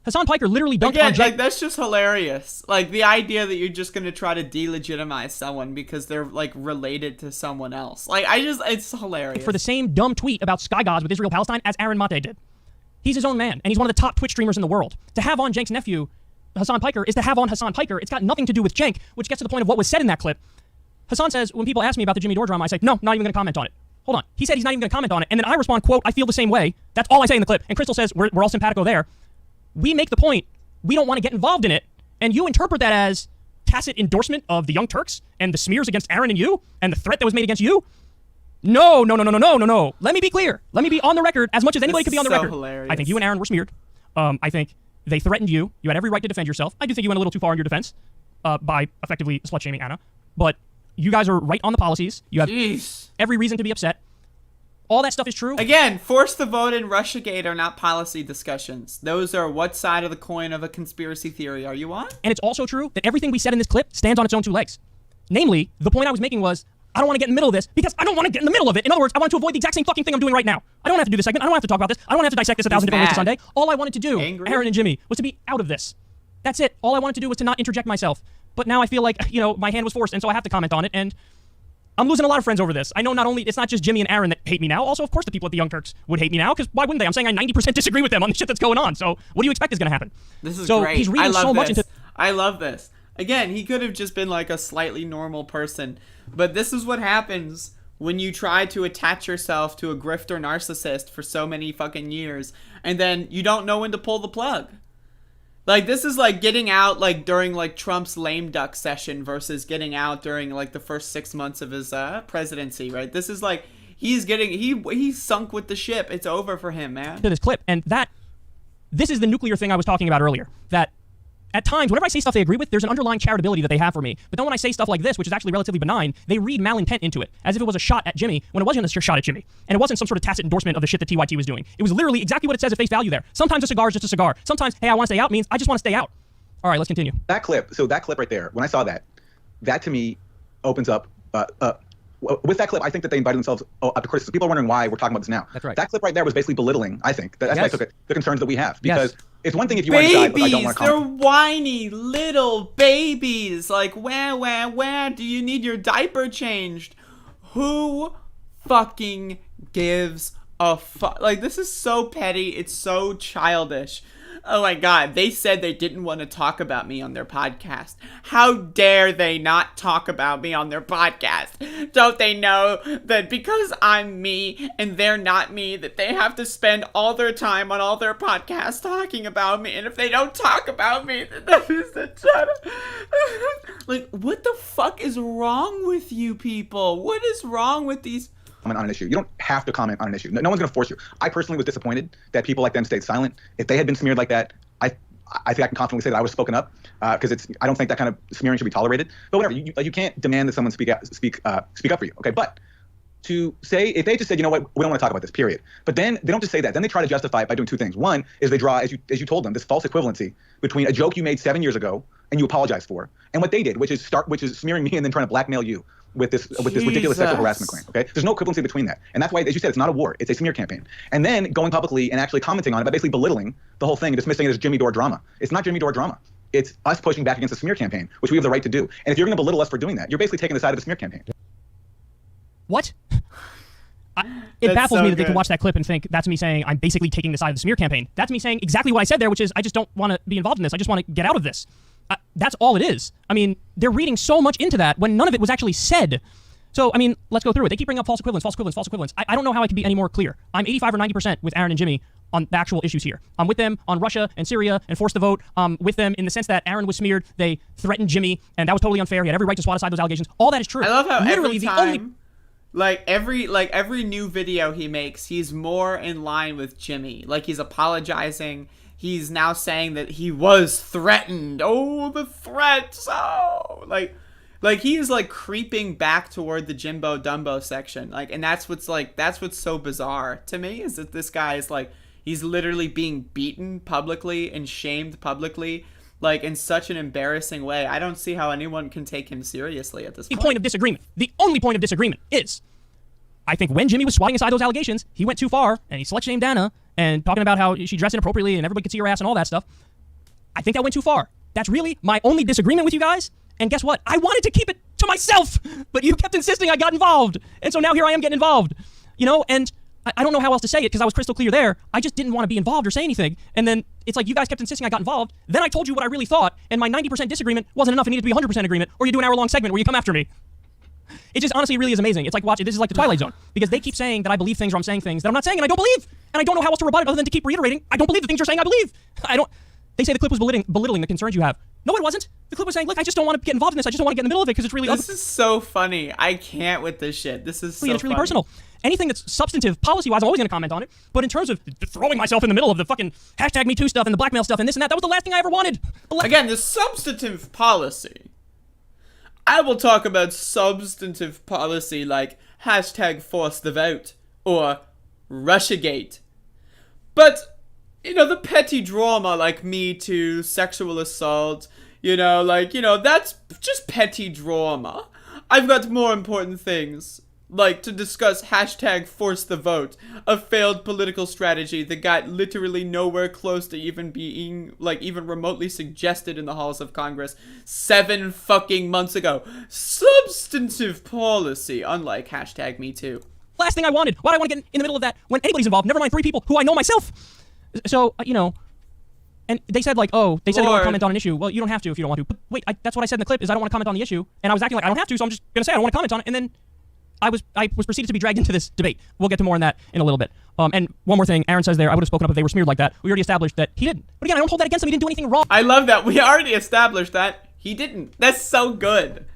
Hassan Piker literally dunked on Cenk. Like, that's just hilarious. Like, the idea that you're just going to try to delegitimize someone because they're, like, related to someone else. Like, it's hilarious. For the same dumb tweet about Sky Gods with Israel-Palestine as Aaron Mate did. He's his own man, and he's one of the top Twitch streamers in the world. To have on Cenk's nephew, Hassan Piker, is to have on Hassan Piker. It's got nothing to do with Cenk, which gets to the point of what was said in that clip. Hassan says, when people ask me about the Jimmy Dore drama, I say, no, not even going to comment on it. Hold on. He said he's not even going to comment on it, and then I respond, quote, I feel the same way. That's all I say in the clip. And Crystal says, we're all simpatico there. We make the point, we don't want to get involved in it, and you interpret that as tacit endorsement of the Young Turks and the smears against Aaron and you, and the threat that was made against you. No. Let me be clear. Let me be on the record as much as anybody could be on the record. Hilarious. I think you and Aaron were smeared. I think they threatened you. You had every right to defend yourself. I do think you went a little too far in your defense by effectively slut-shaming Anna. But you guys are right on the policies. You have every reason to be upset. All that stuff is true. Again, force the vote and Russiagate are not policy discussions. Those are what side of the coin of a conspiracy theory are you on? And it's also true that everything we said in this clip stands on its own two legs. Namely, the point I was making was, I don't want to get in the middle of this because I don't want to get in the middle of it. In other words, I want to avoid the exact same fucking thing I'm doing right now. I don't have to do this segment. I don't have to talk about this. I don't have to dissect this 1,000 different ways to Sunday. All I wanted to do, Aaron and Jimmy, was to be out of this. That's it. All I wanted to do was to not interject myself. But now I feel like, my hand was forced, and so I have to comment on it, and I'm losing a lot of friends over this. I know it's not just Jimmy and Aaron that hate me now. Also, of course, the people at the Young Turks would hate me now, because why wouldn't they? I'm saying I 90% disagree with them on the shit that's going on. So what do you expect is going to happen? This is so great. He's reading so much into... I love this. Again, he could have just been like a slightly normal person, but this is what happens when you try to attach yourself to a grifter narcissist for so many fucking years, and then you don't know when to pull the plug. Like, this is like getting out like during like Trump's lame duck session versus getting out during like the first 6 months of his presidency, right? This is like he's sunk with the ship. It's over for him, man. To this clip, and this is the nuclear thing I was talking about earlier. That at times, whenever I say stuff they agree with, there's an underlying charitability that they have for me. But then when I say stuff like this, which is actually relatively benign, they read malintent into it, as if it was a shot at Jimmy, when it wasn't a shot at Jimmy. And it wasn't some sort of tacit endorsement of the shit that TYT was doing. It was literally exactly what it says at face value there. Sometimes a cigar is just a cigar. Sometimes, hey, I want to stay out means I just want to stay out. All right, let's continue. That clip right there, when I saw that to me opens up, with that clip, I think that they invited themselves up to criticism. People are wondering why we're talking about this now. That's right. That clip right there was basically belittling, I think. That's why I took it, the concerns that we have. Because It's one thing if you want to decide, look, I don't want to They're comment. whiny little babies. Like, where do you need your diaper changed? Who fucking gives a fuck? Like, this is so petty. It's so childish. Oh my God, they said they didn't want to talk about me on their podcast. How dare they not talk about me on their podcast? Don't they know that because I'm me and they're not me, that they have to spend all their time on all their podcasts talking about me? And if they don't talk about me, then that is the like, what the fuck is wrong with you people? What is wrong with these? Comment on an issue. You don't have to comment on an issue. No one's going to force you. I personally was disappointed that people like them stayed silent. If they had been smeared like that, I think I can confidently say that I was spoken up, because I don't think that kind of smearing should be tolerated. But whatever, you can't demand that someone speak up for you. Okay, but to say, if they just said, you know what, we don't want to talk about this, period. But then they don't just say that. Then they try to justify it by doing two things. One is they draw, as you told them, this false equivalency between a joke you made 7 years ago and you apologized for, and what they did, which is smearing me and then trying to blackmail you with this ridiculous sexual harassment claim. Okay, there's no equivalency between that, and that's why, as you said, it's not a war; it's a smear campaign. And then going publicly and actually commenting on it by basically belittling the whole thing and dismissing it as Jimmy Dore drama. It's not Jimmy Dore drama. It's us pushing back against a smear campaign, which we have the right to do. And if you're going to belittle us for doing that, you're basically taking the side of the smear campaign. What? It baffles me that they can watch that clip and think that's me saying I'm basically taking the side of the smear campaign. That's me saying exactly what I said there, which is I just don't want to be involved in this. I just want to get out of this. That's all it is. I mean, they're reading so much into that when none of it was actually said. So, I mean, let's go through it. They keep bringing up false equivalence. I don't know how I could be any more clear. I'm 85 or 90% with Aaron and Jimmy on the actual issues here. I'm with them on Russia and Syria and forced the vote. With them in the sense that Aaron was smeared. They threatened Jimmy, and that was totally unfair. He had every right to swat aside those allegations. All that is true. I love how literally every time, every new video he makes, he's more in line with Jimmy. Like, he's apologizing. He's now saying that he was threatened. Oh, the threats. Oh, like he's like creeping back toward the Jimbo Dumbo section. Like, and that's what's so bizarre to me, is that this guy is like, he's literally being beaten publicly and shamed publicly, like in such an embarrassing way. I don't see how anyone can take him seriously at this point. The only point of disagreement is, I think when Jimmy was swatting aside those allegations, he went too far and he slut-shamed Dana and talking about how she dressed inappropriately and everybody could see her ass and all that stuff. I think that went too far. That's really my only disagreement with you guys. And guess what? I wanted to keep it to myself, but you kept insisting I got involved. And so now here I am getting involved. You know, and I don't know how else to say it because I was crystal clear there. I just didn't want to be involved or say anything. And then it's like you guys kept insisting I got involved. Then I told you what I really thought, and my 90% disagreement wasn't enough. It needed to be 100% agreement, or you do an hour-long segment where you come after me. It just honestly really is amazing. It's like watching. This is like the Twilight Zone, because they keep saying that I believe things or I'm saying things that I'm not saying and I don't believe. And I don't know how else to rebut it other than to keep reiterating I don't believe the things you're saying I believe. They say the clip was belittling the concerns you have. No, it wasn't. The clip was saying, look, I just don't want to get involved in this. I just don't want to get in the middle of it because it's really... This is so funny. I can't with this shit. This is so It's really personal. Anything that's substantive, policy-wise, I'm always going to comment on it. But in terms of throwing myself in the middle of the fucking #MeToo stuff and the blackmail stuff and this and that, that was the last thing I ever wanted. Again, the substantive policy. I will talk about substantive policy like #ForceTheVote or Russiagate. But... you know, the petty drama like Me Too, sexual assault, that's just petty drama. I've got more important things, like to discuss #ForceTheVote, a failed political strategy that got literally nowhere close to even being, even remotely suggested in the halls of Congress 7 fucking months ago. Substantive policy, unlike #MeToo. Last thing I wanted. Why do I want to get in the middle of that when anybody's involved? Never mind 3 people who I know myself. So, and they said they said they want to comment on an issue. Well, you don't have to if you don't want to. But wait, that's what I said in the clip is I don't want to comment on the issue. And I was acting like I don't have to, so I'm just going to say I don't want to comment on it. And then I was proceeded to be dragged into this debate. We'll get to more on that in a little bit. And one more thing, Aaron says there, I would have spoken up if they were smeared like that. We already established that he didn't. But again, I don't hold that against him. He didn't do anything wrong. I love that. We already established that he didn't. That's so good.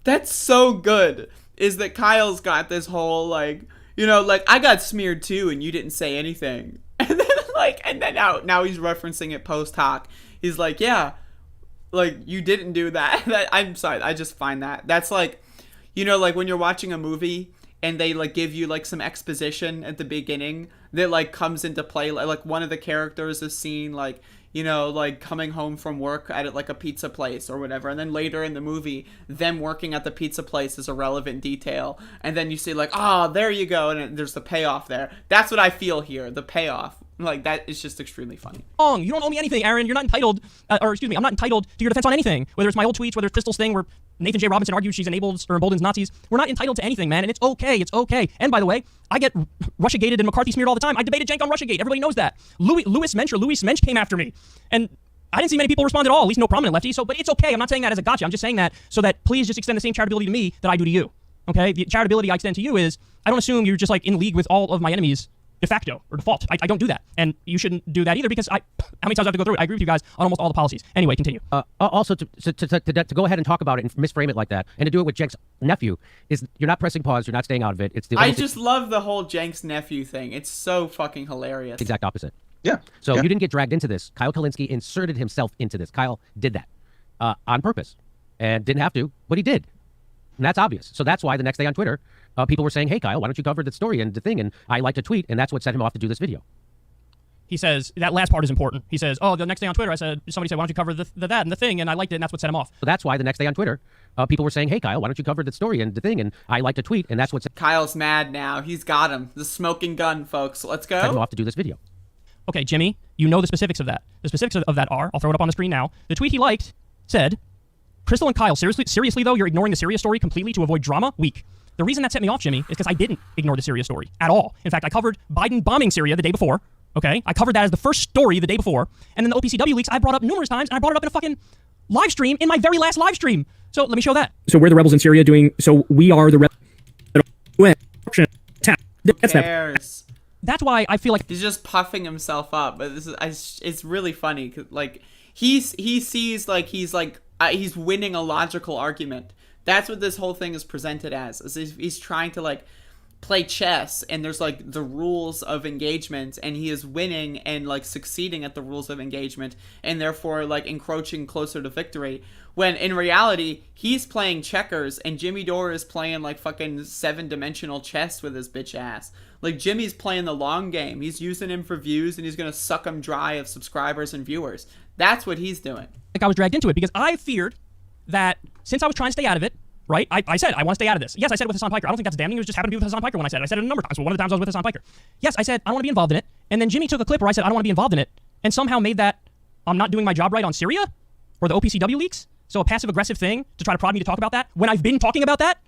That's so good. Is that Kyle's got this whole, I got smeared too and you didn't say anything. And then now he's referencing it post hoc. He's like, yeah, you didn't do that. I'm sorry. I just find that's like, when you're watching a movie and they give you some exposition at the beginning that comes into play. Like one of the characters is seen coming home from work at a pizza place or whatever. And then later in the movie, them working at the pizza place is a relevant detail. And then you see there you go. And there's the payoff there. That's what I feel here. The payoff. Like, that is just extremely funny. You don't owe me anything, Aaron. You're not entitled, or excuse me, I'm not entitled to your defense on anything. Whether it's my old tweets, whether it's Crystal's thing where Nathan J. Robinson argued she's enables or emboldens Nazis. We're not entitled to anything, man, and it's okay. It's okay. And by the way, I get Russiagated and McCarthy smeared all the time. I debated Cenk on Russiagate. Louis Mensch came after me, and I didn't see many people respond at all, at least no prominent lefties. So, but it's okay. I'm not saying that as a gotcha. I'm just saying that so that please just extend the same charitability to me that I do to you. Okay? The charitability I extend to you is I don't assume you're just like in league with all of my enemies de facto or default. I don't do that, and you shouldn't do that either because how many times I have to go through it? I agree with you guys on almost all the policies. Anyway, continue. Also, to go ahead and talk about it and misframe it like that, and to do it with Cenk's nephew, is you're not pressing pause. You're not staying out of it. It's the I just love the whole Cenk's nephew thing. It's so fucking hilarious. Exact opposite. Yeah. So you didn't get dragged into this. Kyle Kulinski inserted himself into this. Kyle did that on purpose and didn't have to, but he did. And that's obvious. So that's why the next day on Twitter, people were saying, hey, Kyle, why don't you cover the story and the thing? And I liked a tweet, and that's what set him off to do this video. He says, that last part is important. He says, the next day on Twitter, somebody said, why don't you cover the that and the thing? And I liked it, and that's what set him off. So that's why the next day on Twitter, people were saying, hey, Kyle, why don't you cover the story and the thing? And I liked a tweet, and that's what Kyle's mad now. He's got him. The smoking gun, folks. Let's go. Set him off to do this video. Okay, Jimmy, you know the specifics of that. The specifics of that are, I'll throw it up on the screen now. The tweet he liked said, Crystal and Kyle, seriously though, you're ignoring the Syria story completely to avoid drama? Weak. The reason that set me off, Jimmy, is because I didn't ignore the Syria story at all. In fact, I covered Biden bombing Syria the day before, okay? I covered that as the first story the day before. And then the OPCW leaks I brought up numerous times, and I brought it up in a fucking live stream, in my very last live stream. So let me show that. So we're the rebels in Syria so we are the rebels. Who cares? That's why I feel like he's just puffing himself up. But it's really funny. 'Cause, like, he sees like he's winning a logical argument. That's what this whole thing is presented as. He's trying to like play chess, and there's like the rules of engagement, and he is winning and like succeeding at the rules of engagement, and therefore like encroaching closer to victory. When in reality, he's playing checkers, and Jimmy Dore is playing like fucking 7-dimensional chess with his bitch ass. Like, Jimmy's playing the long game. He's using him for views, and he's gonna suck him dry of subscribers and viewers. That's what he's doing. Like, I was dragged into it because I feared that since I was trying to stay out of it, right? I said I want to stay out of this. Yes, I said it with Hassan Piker. I don't think that's damning. It was just happened to be with Hassan Piker when I said it. I said it a number of times. But one of the times I was with Hassan Piker. Yes, I said I don't want to be involved in it. And then Jimmy took a clip where I said I don't want to be involved in it, and somehow made that I'm not doing my job right on Syria or the OPCW leaks. So a passive-aggressive thing to try to prod me to talk about that when I've been talking about that.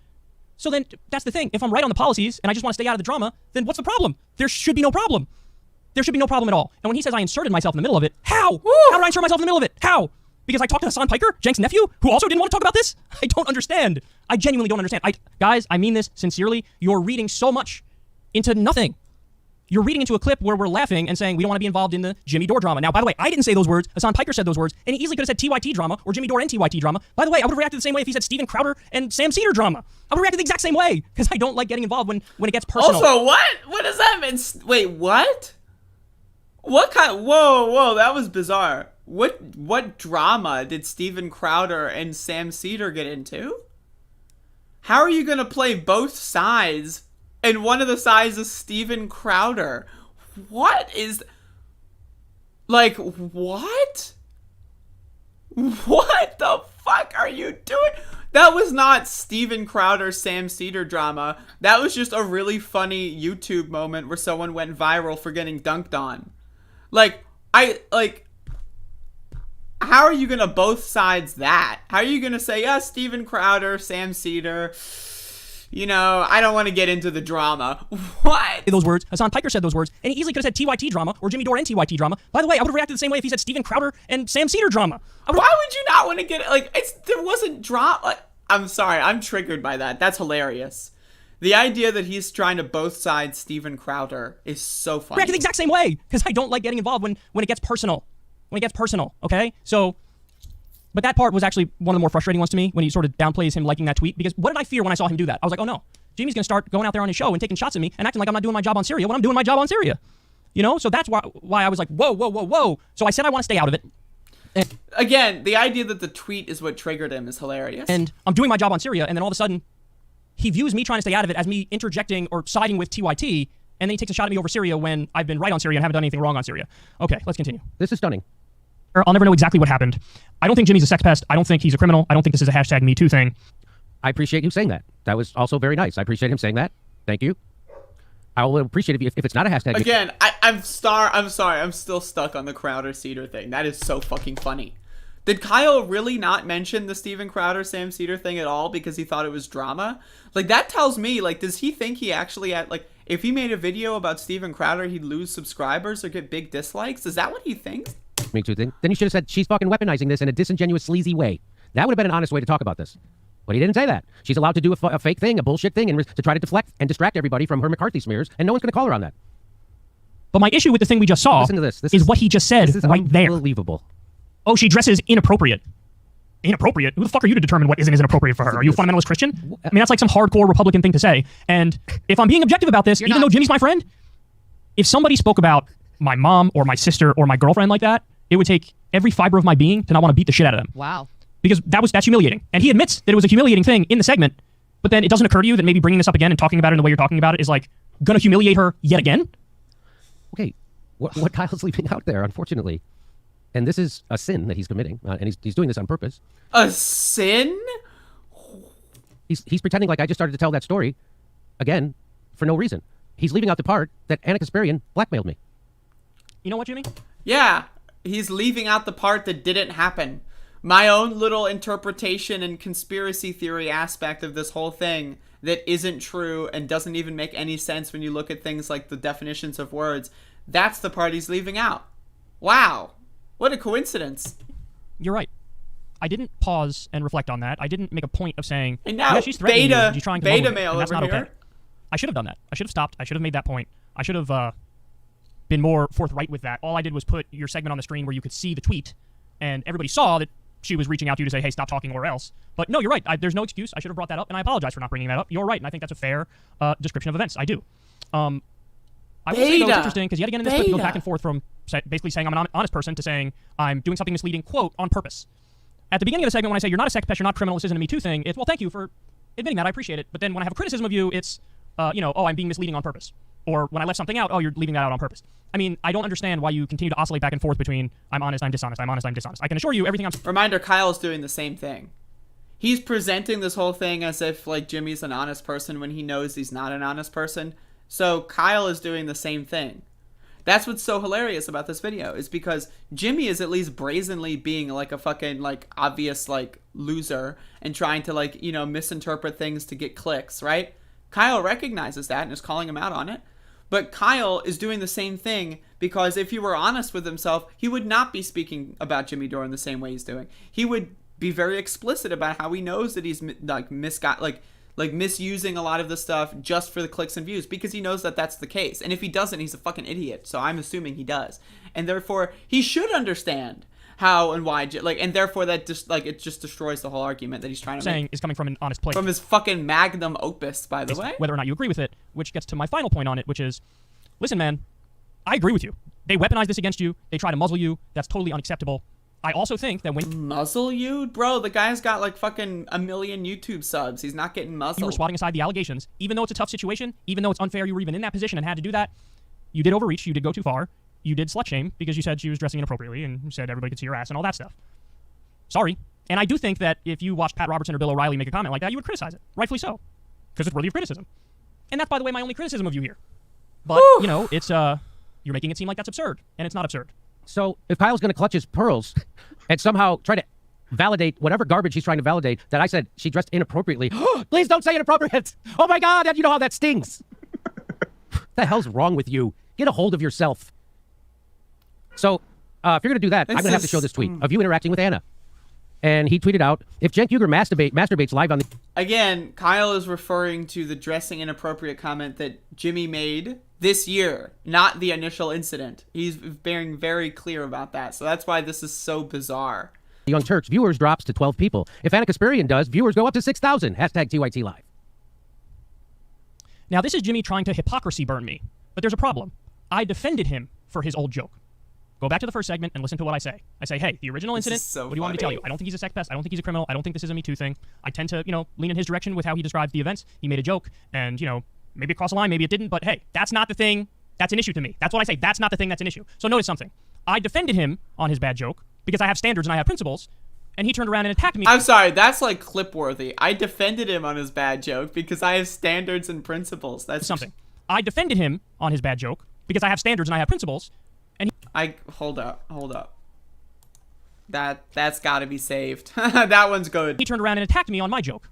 So then that's the thing. If I'm right on the policies and I just want to stay out of the drama, then what's the problem? There should be no problem. There should be no problem at all. And when he says I inserted myself in the middle of it, how? How did I insert myself in the middle of it? How? Because I talked to Hassan Piker, Cenk's nephew, who also didn't want to talk about this? I don't understand. I genuinely don't understand. Guys, I mean this sincerely. You're reading so much into nothing. You're reading into a clip where we're laughing and saying we don't want to be involved in the Jimmy Dore drama. Now, by the way, I didn't say those words. Hassan Piker said those words, and he easily could have said TYT drama or Jimmy Dore and TYT drama. By the way, I would have reacted the same way if he said Steven Crowder and Sam Cedar drama. I would have reacted the exact same way because I don't like getting involved when it gets personal. Also, what? What does that mean? Wait, what? What kind? Whoa, that was bizarre. What drama did Steven Crowder and Sam Cedar get into? How are you gonna play both sides? And one of the sides is Steven Crowder. What is... Like, what? What the fuck are you doing? That was not Steven Crowder, Sam Cedar drama. That was just a really funny YouTube moment where someone went viral for getting dunked on. How are you gonna both sides that? How are you gonna say, yeah, Steven Crowder, Sam Cedar... You know, I don't want to get into the drama. What? Those words. Hassan Piker said those words, and he easily could have said TYT drama or Jimmy Dore and TYT drama. By the way, I would have reacted the same way if he said Steven Crowder and Sam Cedar drama. Why would you not want to get it? There wasn't drama. I'm sorry, I'm triggered by that. That's hilarious. The idea that he's trying to both sides Steven Crowder is so funny. Reacted the exact same way because I don't like getting involved when it gets personal. When it gets personal, okay? So. But that part was actually one of the more frustrating ones to me when he sort of downplays him liking that tweet. Because what did I fear when I saw him do that? I was like, oh no, Jimmy's going to start going out there on his show and taking shots at me and acting like I'm not doing my job on Syria when I'm doing my job on Syria. You know? So that's why I was like, whoa. So I said I want to stay out of it. And again, the idea that the tweet is what triggered him is hilarious. And I'm doing my job on Syria, and then all of a sudden, he views me trying to stay out of it as me interjecting or siding with TYT, and then he takes a shot at me over Syria when I've been right on Syria and haven't done anything wrong on Syria. Okay, let's continue. This is stunning. I'll never know exactly what happened. I don't think Jimmy's a sex pest. I don't think he's a criminal. I don't think this is a hashtag Me Too thing. I appreciate you saying that. That was also very nice. I appreciate him saying that. Thank you. I will appreciate it if it's not a hashtag. Again, I'm sorry. I'm still stuck on the Crowder Cedar thing. That is so fucking funny. Did Kyle really not mention the Steven Crowder Sam Cedar thing at all because he thought it was drama? Like, that tells me, like, does he think he actually had, like, if he made a video about Steven Crowder, he'd lose subscribers or get big dislikes? Is that what he thinks? Me Too thing. Then you should have said she's fucking weaponizing this in a disingenuous, sleazy way. That would have been an honest way to talk about this. But he didn't say that. She's allowed to do a fake thing, a bullshit thing, and to try to deflect and distract everybody from her McCarthy smears, and no one's going to call her on that. But my issue with the thing we just saw Listen to this. is what he just said right there. Unbelievable. Oh, she dresses inappropriate. Inappropriate? Who the fuck are you to determine what is and isn't appropriate for her? Are you a fundamentalist Christian? I mean, that's like some hardcore Republican thing to say. And if I'm being objective about this, even though Jimmy's my friend, if somebody spoke about my mom or my sister or my girlfriend like that, it would take every fiber of my being to not want to beat the shit out of them. Wow. Because that's humiliating. And he admits that it was a humiliating thing in the segment, but then it doesn't occur to you that maybe bringing this up again and talking about it in the way you're talking about it is like going to humiliate her yet again? Okay, what Kyle's leaving out there, unfortunately, and this is a sin that he's committing, and he's doing this on purpose. A sin? He's pretending like I just started to tell that story again for no reason. He's leaving out the part that Anna Kasparian blackmailed me. You know what, Jimmy? Yeah, he's leaving out the part that didn't happen. My own little interpretation and conspiracy theory aspect of this whole thing that isn't true and doesn't even make any sense when you look at things like the definitions of words, that's the part he's leaving out. Wow. What a coincidence. You're right. I didn't pause and reflect on that. I didn't make a point of saying, and now, yeah, she's threatening beta, you. She's trying to beta muzzle you, mail and that's over not here. okay. I should have done that. I should have stopped. I should have made that point. I should have been more forthright with that. All I did was put your segment on the screen where you could see the tweet, and everybody saw that she was reaching out to you to say, hey, stop talking or else. But no, you're right. There's no excuse. I should have brought that up, and I apologize for not bringing that up. You're right, and I think that's a fair description of events. I do. I will say, though, it's interesting, because yet again in this clip, he goes back and forth from basically saying I'm an honest person to saying I'm doing something misleading, quote, on purpose. At the beginning of the segment, when I say you're not a sex pest, you're not criminal, this isn't a Me Too thing, it's, well, thank you for admitting that, I appreciate it. But then when I have a criticism of you, it's, oh, I'm being misleading on purpose. Or when I left something out, oh, you're leaving that out on purpose. I mean, I don't understand why you continue to oscillate back and forth between I'm honest, I'm dishonest, I'm honest, I'm dishonest. I can assure you everything I'm... Reminder, Kyle's doing the same thing. He's presenting this whole thing as if, like, Jimmy's an honest person when he knows he's not an honest person. So Kyle is doing the same thing. That's what's so hilarious about this video, is because Jimmy is at least brazenly being, like, a fucking, like, obvious, like, loser and trying to, like, you know, misinterpret things to get clicks, right? Kyle recognizes that and is calling him out on it. But Kyle is doing the same thing because if he were honest with himself, he would not be speaking about Jimmy Dore in the same way he's doing. He would be very explicit about how he knows that he's like misusing a lot of the stuff just for the clicks and views because he knows that that's the case. And if he doesn't, he's a fucking idiot. So I'm assuming he does. And therefore, he should understand how and why, like, and therefore that just, like, it just destroys the whole argument that he's trying to saying make. Is coming from an honest place. From his fucking magnum opus, by the way. Whether or not you agree with it, which gets to my final point on it, which is, listen, man, I agree with you. They weaponize this against you. They try to muzzle you. That's totally unacceptable. I also think that when... Muzzle you? Bro, the guy's got, like, fucking 1 million YouTube subs. He's not getting muzzled. You were swatting aside the allegations. Even though it's a tough situation, even though it's unfair you were even in that position and had to do that, you did overreach. You did go too far. You did slut shame because you said she was dressing inappropriately and you said everybody could see your ass and all that stuff. Sorry. And I do think that if you watched Pat Robertson or Bill O'Reilly make a comment like that, you would criticize it. Rightfully so. Because it's worthy of criticism. And that's, by the way, my only criticism of you here. But, you know, it's, you're making it seem like that's absurd. And it's not absurd. So if Kyle's going to clutch his pearls and somehow try to validate whatever garbage he's trying to validate, that I said she dressed inappropriately. Please don't say inappropriate. Oh, my God. You know how that stings. What the hell's wrong with you? Get a hold of yourself. So if you're going to do that, I'm going to have to show this tweet of you interacting with Anna. And he tweeted out, if Cenk Uygur masturbates live on the... Again, Kyle is referring to the dressing inappropriate comment that Jimmy made this year, not the initial incident. He's being very clear about that. So that's why this is so bizarre. Young Turks, viewers drops to 12 people. If Anna Kasparian does, viewers go up to 6,000. Hashtag TYT Live. Now, this is Jimmy trying to hypocrisy burn me. But there's a problem. I defended him for his old joke. Go back to the first segment and listen to what I say. I say, hey, the original incident, what do you want me to tell you? I don't think he's a sex pest. I don't think he's a criminal. I don't think this is a Me Too thing. I tend to, you know, lean in his direction with how he describes the events. He made a joke and, you know, maybe it crossed the line, maybe it didn't, but hey, that's not the thing that's an issue to me. That's what I say. That's not the thing that's an issue. So notice something. I defended him on his bad joke because I have standards and I have principles, and he turned around and attacked me. I'm sorry, that's like clip worthy. I defended him on his bad joke because I have standards and principles. That's something. I defended him on his bad joke because I have standards and I have principles. And hold up. That's got to be saved. That one's good. He turned around and attacked me on my joke.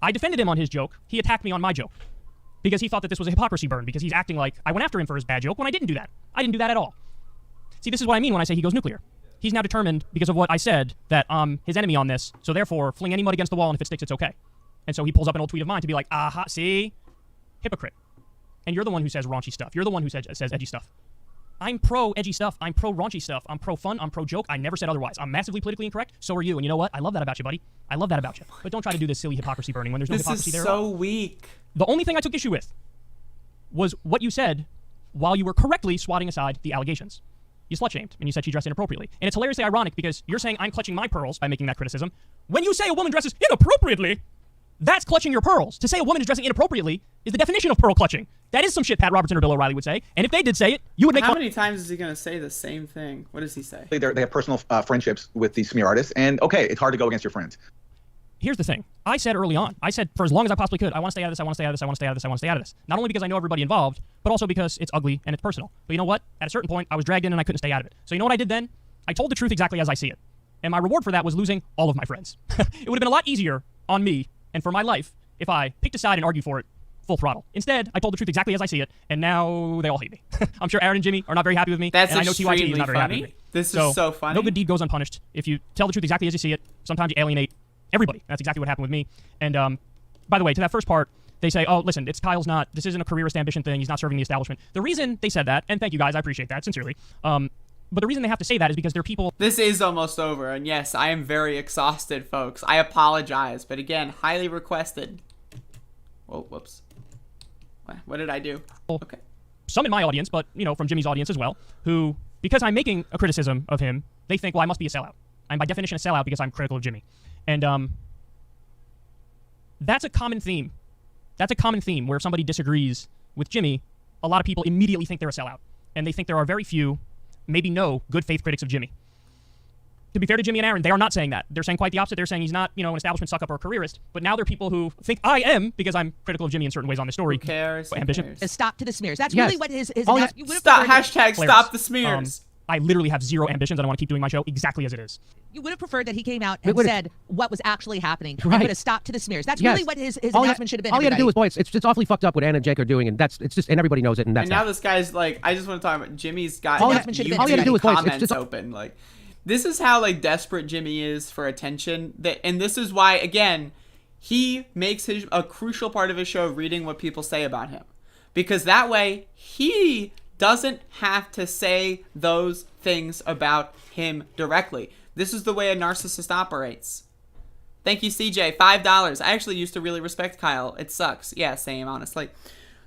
I defended him on his joke. He attacked me on my joke because he thought that this was a hypocrisy burn because he's acting like I went after him for his bad joke when I didn't do that. I didn't do that at all. See, this is what I mean when I say he goes nuclear. He's now determined because of what I said that I'm his enemy on this, so therefore fling any mud against the wall and if it sticks, it's okay. And so he pulls up an old tweet of mine to be like, aha, see? Hypocrite. And you're the one who says raunchy stuff. You're the one who says edgy stuff. I'm pro edgy stuff. I'm pro raunchy stuff. I'm pro fun. I'm pro joke. I never said otherwise. I'm massively politically incorrect. So are you. And you know what? I love that about you, buddy. I love that about you. But don't try to do this silly hypocrisy burning when there's no hypocrisy there. This is so weak. The only thing I took issue with was what you said while you were correctly swatting aside the allegations. You slut-shamed, and you said she dressed inappropriately. And it's hilariously ironic because you're saying I'm clutching my pearls by making that criticism. When you say a woman dresses inappropriately, that's clutching your pearls. To say a woman is dressing inappropriately is the definition of pearl clutching. That is some shit Pat Robertson or Bill O'Reilly would say. And if they did say it, you would make How many times is he going to say the same thing? What does he say? They have personal friendships with these smear artists, and okay, it's hard to go against your friends. Here's the thing. I said early on, I said for as long as I possibly could, I want to stay out of this, I want to stay out of this, I want to stay out of this, I want to stay out of this. Not only because I know everybody involved, but also because it's ugly and it's personal. But you know what? At a certain point, I was dragged in and I couldn't stay out of it. So you know what I did then? I told the truth exactly as I see it. And my reward for that was losing all of my friends. It would have been a lot easier on me and for my life if I picked a side and argued for it full throttle. Instead, I told the truth exactly as I see it, and now they all hate me. I'm sure Aaron and Jimmy are not very happy with me, That's and I know TYT is not very happy funny. with me. This is so funny. No good deed goes unpunished. If you tell the truth exactly as you see it, sometimes you alienate everybody. That's exactly what happened with me. And by the way, to that first part, they say, oh, listen, this isn't a careerist ambition thing. He's not serving the establishment. The reason they said that, and thank you guys, I appreciate that, sincerely. But the reason they have to say that is because they're people. This is almost over. And yes, I am very exhausted, folks. I apologize. But again, highly requested. Oh, whoops. What did I do? Okay. Some in my audience, but, from Jimmy's audience as well, who, because I'm making a criticism of him, they think, well, I must be a sellout. I'm by definition a sellout because I'm critical of Jimmy. And that's a common theme. That's a common theme where if somebody disagrees with Jimmy, a lot of people immediately think they're a sellout. And they think there are very few, maybe no, good faith critics of Jimmy. To be fair to Jimmy and Aaron, they are not saying that. They're saying quite the opposite. They're saying he's not, an establishment suck-up or a careerist. But now there are people who think I am, because I'm critical of Jimmy in certain ways on this story. Who cares? Ambition. A stop to the smears. That's really what his Stop, hashtag stop the smears. I literally have zero ambitions. I don't want to keep doing my show exactly as it is. You would have preferred that he came out and said what was actually happening. Right. And put a stop to the smears. That's really what his announcement should have been. All you got to do is, boy, it's awfully fucked up what Anna and Jake are doing, and and everybody knows it. And now this guy's like, I just want to talk about Jimmy's got all you got to do is, comments open. Like, this is how desperate Jimmy is for attention. And this is why, again, he makes a crucial part of his show reading what people say about him, because that way he doesn't have to say those things about him directly. This is the way a narcissist operates. Thank you, CJ. $5. I actually used to really respect Kyle. It sucks. Yeah, same, honestly.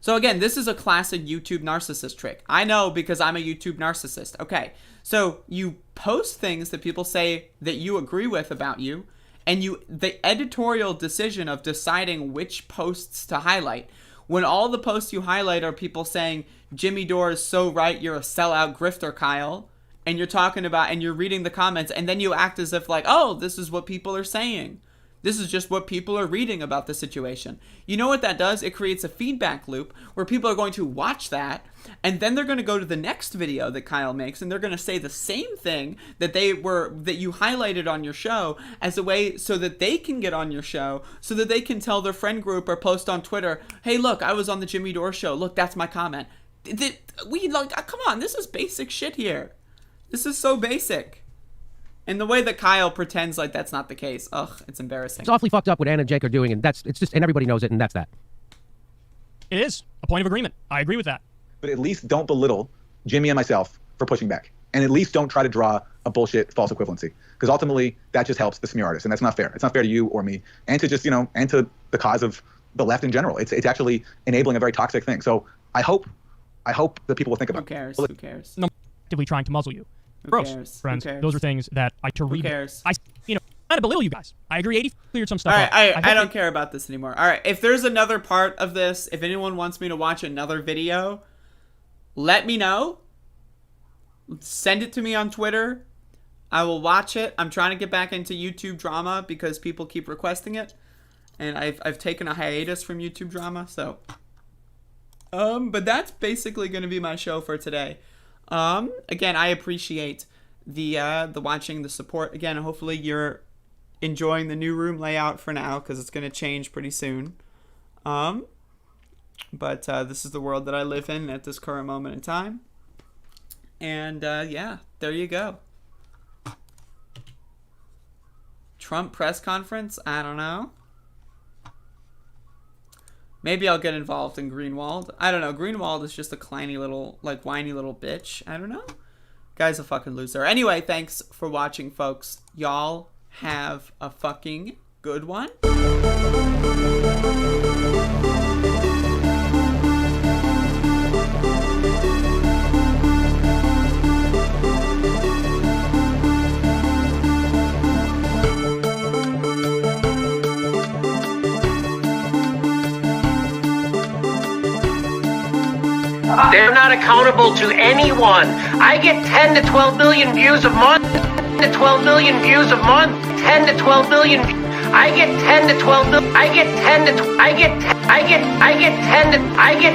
So again, this is a classic YouTube narcissist trick. I know because I'm a YouTube narcissist. Okay, so you post things that people say that you agree with about you, and the editorial decision of deciding which posts to highlight. When all the posts you highlight are people saying, Jimmy Dore is so right, you're a sellout grifter, Kyle. And you're talking about, and you're reading the comments, and then you act as if like, oh, this is what people are saying. This is just what people are reading about the situation. You know what that does? It creates a feedback loop where people are going to watch that, and then they're going to go to the next video that Kyle makes, and they're going to say the same thing that you highlighted on your show as a way so that they can get on your show, so that they can tell their friend group or post on Twitter, hey, look, I was on the Jimmy Dore show. Look, that's my comment. Come on, this is basic shit here. This is so basic. And the way that Kyle pretends like that's not the case, it's embarrassing. It's awfully fucked up what Anna and Jake are doing, and and everybody knows it, and that's that. It is a point of agreement. I agree with that. But at least don't belittle Jimmy and myself for pushing back, and at least don't try to draw a bullshit false equivalency, because ultimately that just helps the smear artist, and that's not fair. It's not fair to you or me, and to just and to the cause of the left in general. It's actually enabling a very toxic thing. So I hope that people will think about. Who cares? No, actively trying to muzzle you. Gross, friends. Those are things that I read. Who cares? I to belittle you guys. I agree. 80 cleared some stuff. All right, I don't care about this anymore. All right, if there's another part of this, if anyone wants me to watch another video, let me know. Send it to me on Twitter. I will watch it. I'm trying to get back into YouTube drama because people keep requesting it, and I've taken a hiatus from YouTube drama. So, But that's basically going to be my show for today. Again, I appreciate the watching, the support. Again, hopefully you're enjoying the new room layout for now, because it's going to change pretty soon. But this is the world that I live in at this current moment in time. And yeah, there you go. Trump press conference? I don't know. Maybe I'll get involved in Greenwald. I don't know. Greenwald is just a whiny little bitch. I don't know. Guy's a fucking loser. Anyway, thanks for watching, folks. Y'all have a fucking good one. They're not accountable to anyone. I get 10 to 12 million views a month. 10 to 12 million views a month. 10 to 12 million. I get 10 to 12 million. I get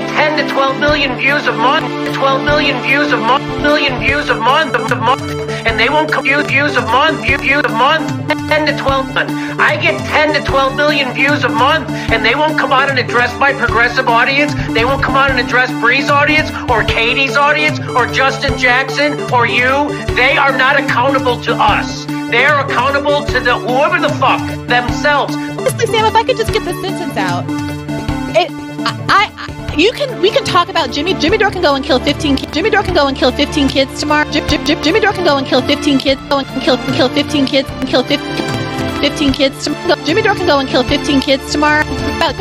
10 to 12 million views a month. 12 million views a month. Million views a month. And they won't come views a month. Views a month. 10 to 12. I get 10 to 12 million views a month, and they won't come out and address my progressive audience. They won't come out and address Bree's audience, or Katie's audience, or Justin Jackson, or you. They are not accountable to us. They're accountable to the whoever the fuck themselves. Honestly, Sam, if I could just get this sentence out, we can talk about Jimmy Dore can go and kill 15 kids. Jimmy Dore can go and kill 15 kids tomorrow. Jimmy Dore can go and kill 15 kids. Go and kill 15 kids. And kill 15 kids tomorrow. Jimmy Dore can go and kill 15 kids tomorrow. Sam,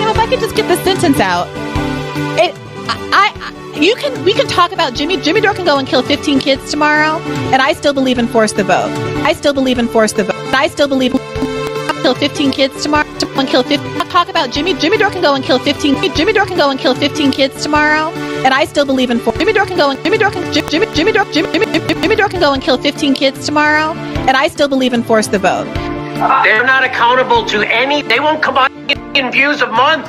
if I could just get this sentence out, we can talk about Jimmy Dore can go and kill 15 kids tomorrow, and I still believe in force the vote. I still believe in force the vote. I still believe kill 15 kids tomorrow. And kill 15. Talk about Jimmy Dore can go and kill 15. Jimmy Dore can go and kill 15 kids tomorrow, and I still believe in force. Jimmy Dore can go and Jimmy Dore can go and kill 15 kids tomorrow, and I still believe in force the vote. They're not accountable to any. They won't come out in views a month.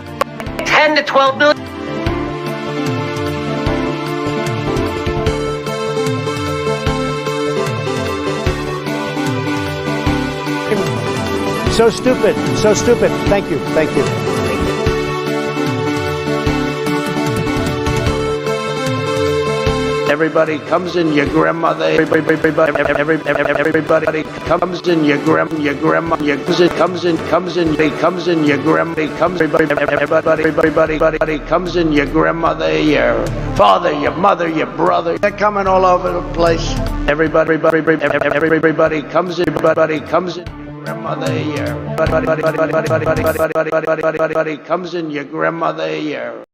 10 to 12 million. So stupid. So stupid. Thank you. Thank you. Everybody comes in your grandmother. Everybody comes in your grandma. Your comes in your grandma. Everybody comes in your grandmother, your father, your mother, your brother. They're coming all over the place. Everybody comes in. Everybody comes in. Grandmother here. Everybody comes in your grandmother here.